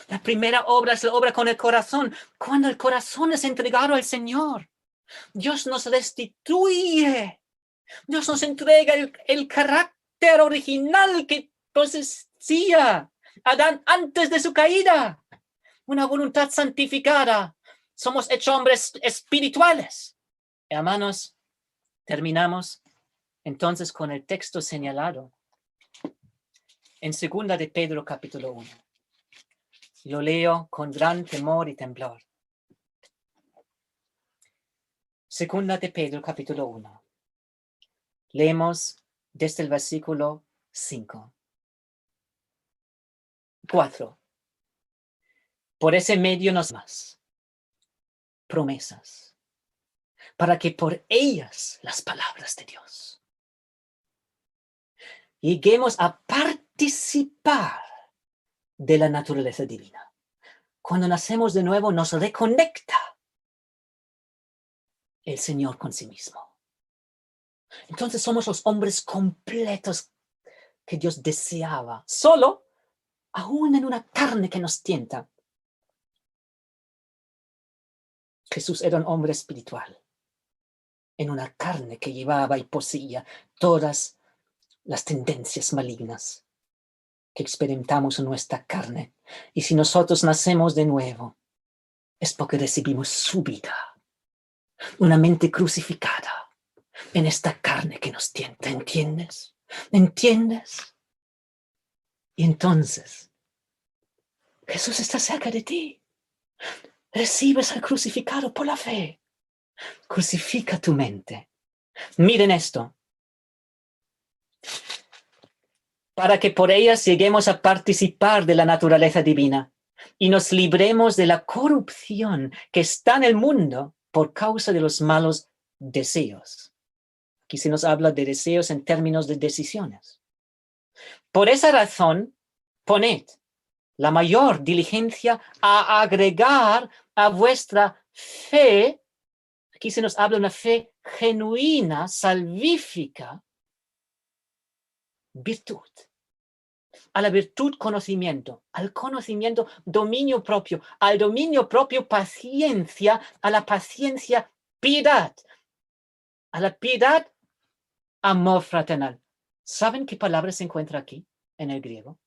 La primera obra es la obra con el corazón. Cuando el corazón es entregado al Señor, Dios nos restituye. Dios nos entrega el carácter original que poseía Adán antes de su caída. Una voluntad santificada. Somos hechos hombres espirituales. Hermanos, terminamos entonces con el texto señalado en 2 de Pedro capítulo 1. Lo leo con gran temor y temblor. 2 de Pedro capítulo 1. Leemos desde el versículo 5. 4. Por ese medio nos más promesas, para que por ellas las palabras de Dios lleguemos a participar de la naturaleza divina. Cuando nacemos de nuevo nos reconecta el Señor con sí mismo. Entonces somos los hombres completos que Dios deseaba, solo aún en una carne que nos tienta. Jesús era un hombre espiritual. en una carne que llevaba y poseía todas las tendencias malignas que experimentamos en nuestra carne. Y si nosotros nacemos de nuevo, es porque recibimos su vida, una mente crucificada en esta carne que nos tienta, ¿entiendes? ¿Entiendes? Y entonces, Jesús está cerca de ti. Recibes al crucificado por la fe. Crucifica tu mente. Miren esto. Para que por ellas lleguemos a participar de la naturaleza divina y nos libremos de la corrupción que está en el mundo por causa de los malos deseos. Aquí se nos habla de deseos en términos de decisiones. Por esa razón, poned la mayor diligencia a agregar a vuestra fe, aquí se nos habla de una fe genuina, salvífica, virtud. A la virtud, conocimiento, al conocimiento, dominio propio, al dominio propio, paciencia, a la paciencia, piedad, a la piedad, amor fraternal. ¿Saben qué palabra se encuentra aquí en el griego?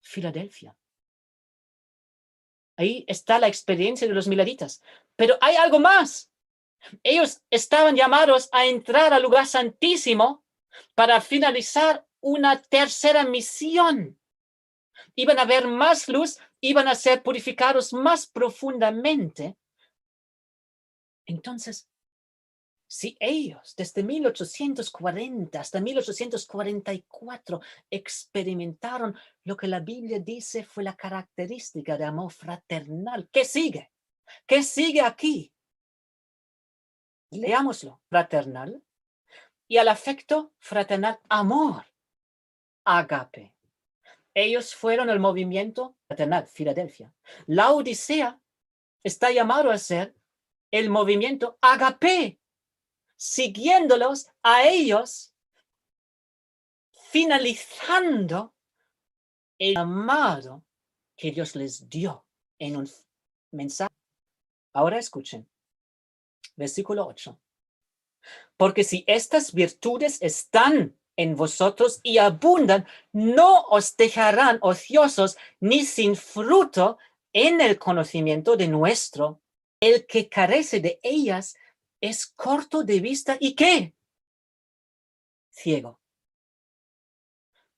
Filadelfia. Ahí está la experiencia de los miladitas. Pero hay algo más. Ellos estaban llamados a entrar al lugar santísimo para finalizar una tercera misión. Iban a ver más luz, iban a ser purificados más profundamente. Entonces, si ellos desde 1840 hasta 1844 experimentaron lo que la Biblia dice fue la característica de amor fraternal, ¿qué sigue? ¿Qué sigue aquí? Leámoslo. Fraternal y al afecto fraternal, amor, agape. Ellos fueron el movimiento fraternal, Filadelfia. La Odisea está llamado a ser el movimiento agape, siguiéndolos a ellos, finalizando el llamado que Dios les dio en un mensaje. Ahora escuchen, versículo 8. Porque si estas virtudes están en vosotros y abundan, no os dejarán ociosos ni sin fruto en el conocimiento de nuestro. El que carece de ellas es corto de vista y ¿qué? Ciego.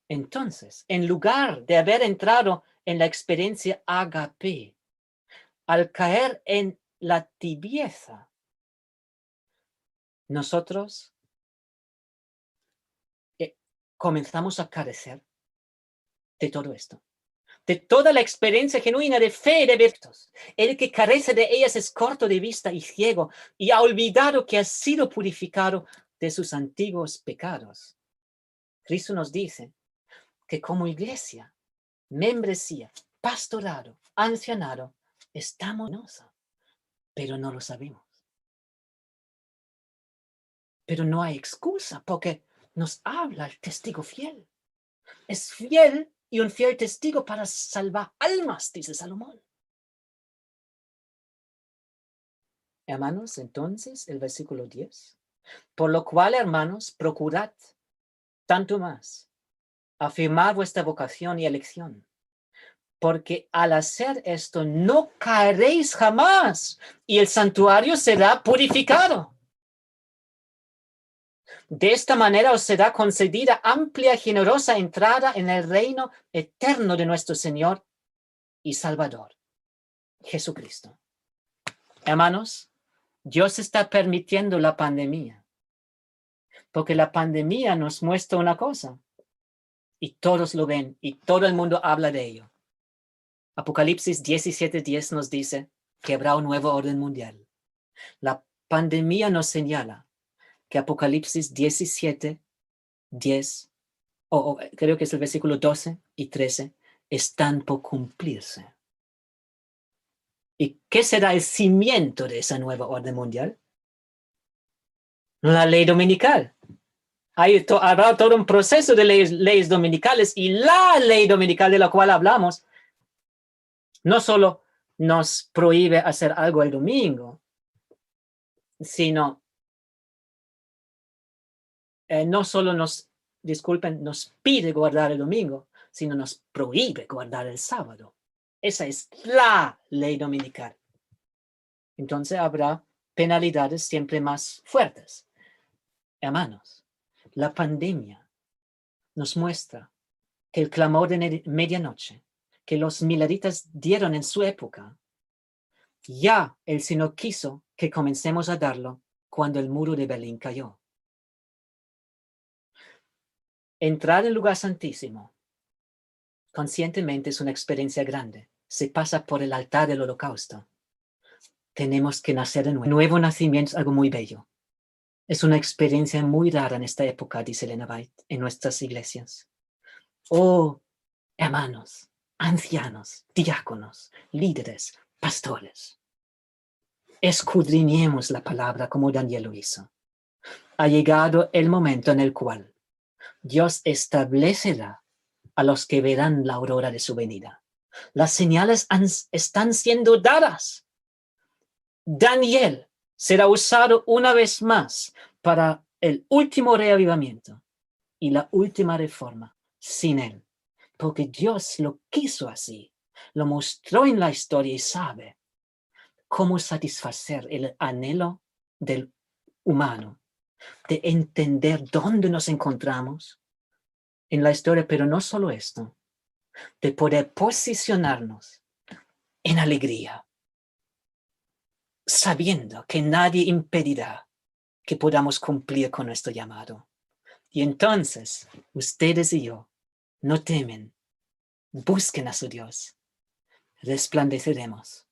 Entonces, en lugar de haber entrado en la experiencia agape, al caer en la tibieza, nosotros comenzamos a carecer de todo esto, de toda la experiencia genuina de fe y de virtud. El que carece de ellas es corto de vista y ciego, y ha olvidado que ha sido purificado de sus antiguos pecados. Cristo nos dice que como iglesia, membresía, pastorado, ancianado, estamos en esa, pero no lo sabemos. Pero no hay excusa porque nos habla el testigo fiel. Es fiel y un fiel testigo para salvar almas, dice Salomón. Hermanos, entonces, el versículo 10. Por lo cual, hermanos, procurad tanto más afirmar vuestra vocación y elección, porque al hacer esto no caeréis jamás y el santuario será purificado. De esta manera os será concedida amplia y generosa entrada en el reino eterno de nuestro Señor y Salvador, Jesucristo. Hermanos, Dios está permitiendo la pandemia, porque la pandemia nos muestra una cosa, y todos lo ven, y todo el mundo habla de ello. Apocalipsis 17:10 nos dice que habrá un nuevo orden mundial. La pandemia nos señala que Apocalipsis 17:10, creo que es el versículo 12 y 13, están por cumplirse. ¿Y qué será el cimiento de esa nueva orden mundial? La ley dominical. Habrá todo un proceso de leyes dominicales, y la ley dominical de la cual hablamos no solo nos prohíbe hacer algo el domingo, sino no solo nos pide guardar el domingo, sino nos prohíbe guardar el sábado. Esa es la ley dominical. Entonces habrá penalidades siempre más fuertes. Hermanos, la pandemia nos muestra que el clamor de medianoche que los mileritas dieron en su época, ya el Señor quiso que comencemos a darlo cuando el muro de Berlín cayó. Entrar al lugar santísimo conscientemente es una experiencia grande. Se pasa por el altar del holocausto. Tenemos que nacer de nuevo. Nuevo nacimiento es algo muy bello. Es una experiencia muy rara en esta época, dice Elena White, en nuestras iglesias. Oh, hermanos, ancianos, diáconos, líderes, pastores. Escudriñemos la palabra como Daniel lo hizo. Ha llegado el momento en el cual Dios establecerá a los que verán la aurora de su venida. Las señales están siendo dadas. Daniel será usado una vez más para el último reavivamiento y la última reforma sin él, porque Dios lo quiso así, lo mostró en la historia y sabe cómo satisfacer el anhelo del humano de entender dónde nos encontramos en la historia, pero no solo esto, de poder posicionarnos en alegría, sabiendo que nadie impedirá que podamos cumplir con nuestro llamado. Y entonces, ustedes y yo no temen, busquen a su Dios, resplandeceremos,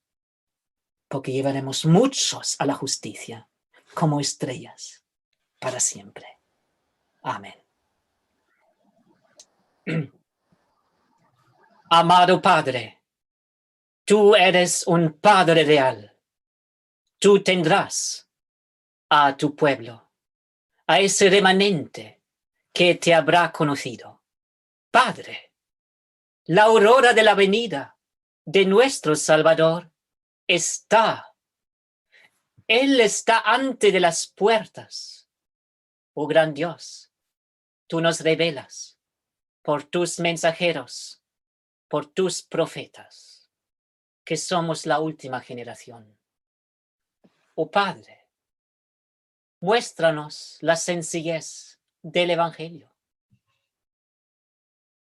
porque llevaremos muchos a la justicia como estrellas para siempre. Amén. Amado Padre, tú eres un Padre real. Tú tendrás a tu pueblo, a ese remanente que te habrá conocido. Padre, la aurora de la venida de nuestro Salvador está. Él está ante de las puertas. Oh gran Dios, tú nos revelas por tus mensajeros, por tus profetas, que somos la última generación. Oh Padre, muéstranos la sencillez del Evangelio,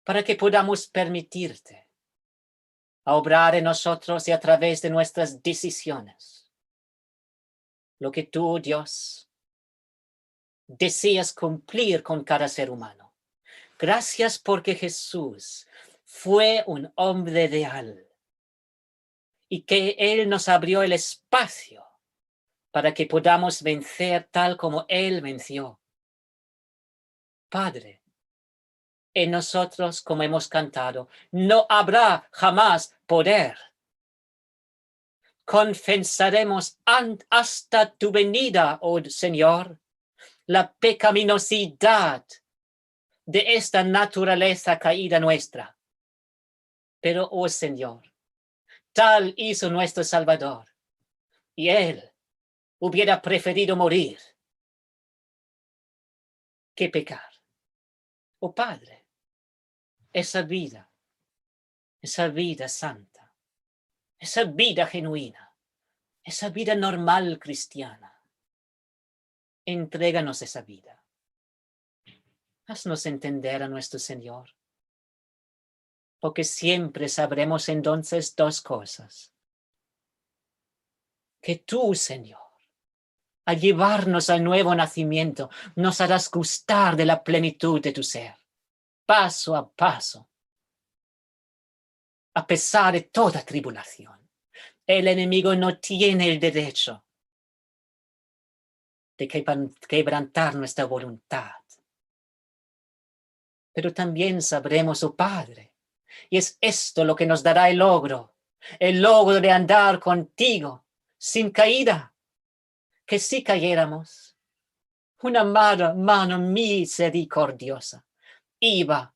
para que podamos permitirte a obrar en nosotros y a través de nuestras decisiones lo que tú, Dios, deseas cumplir con cada ser humano. Gracias porque Jesús fue un hombre real y que Él nos abrió el espacio para que podamos vencer tal como Él venció. Padre, en nosotros, como hemos cantado, no habrá jamás poder. Confesaremos hasta tu venida, oh Señor, la pecaminosidad de esta naturaleza caída nuestra. Pero, oh Señor, tal hizo nuestro Salvador, y Él hubiera preferido morir que pecar. Oh Padre, esa vida santa, esa vida genuina, esa vida normal cristiana, entréganos esa vida. Haznos entender a nuestro Señor, porque siempre sabremos entonces dos cosas. Que tú, Señor, al llevarnos al nuevo nacimiento, nos harás gustar de la plenitud de tu ser, paso a paso, a pesar de toda tribulación. El enemigo no tiene el derecho de quebrantar nuestra voluntad. Pero también sabremos, oh Padre, y es esto lo que nos dará el logro de andar contigo sin caída, que si cayéramos, una mano misericordiosa iba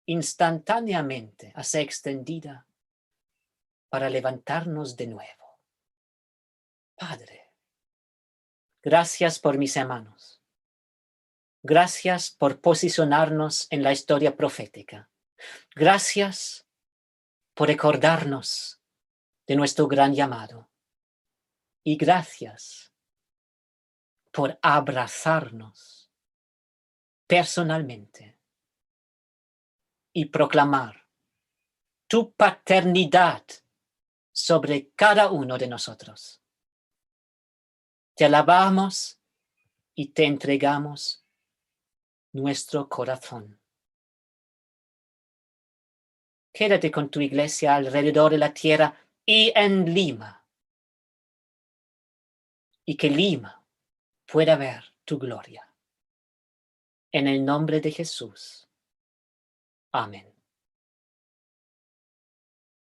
instantáneamente a ser extendida para levantarnos de nuevo. Padre, gracias por mis hermanos. Gracias por posicionarnos en la historia profética. Gracias por recordarnos de nuestro gran llamado. Y gracias por abrazarnos personalmente y proclamar tu paternidad sobre cada uno de nosotros. Te alabamos y te entregamos nuestro corazón. Quédate con tu iglesia alrededor de la tierra y en Lima. Y que Lima pueda ver tu gloria. En el nombre de Jesús. Amén.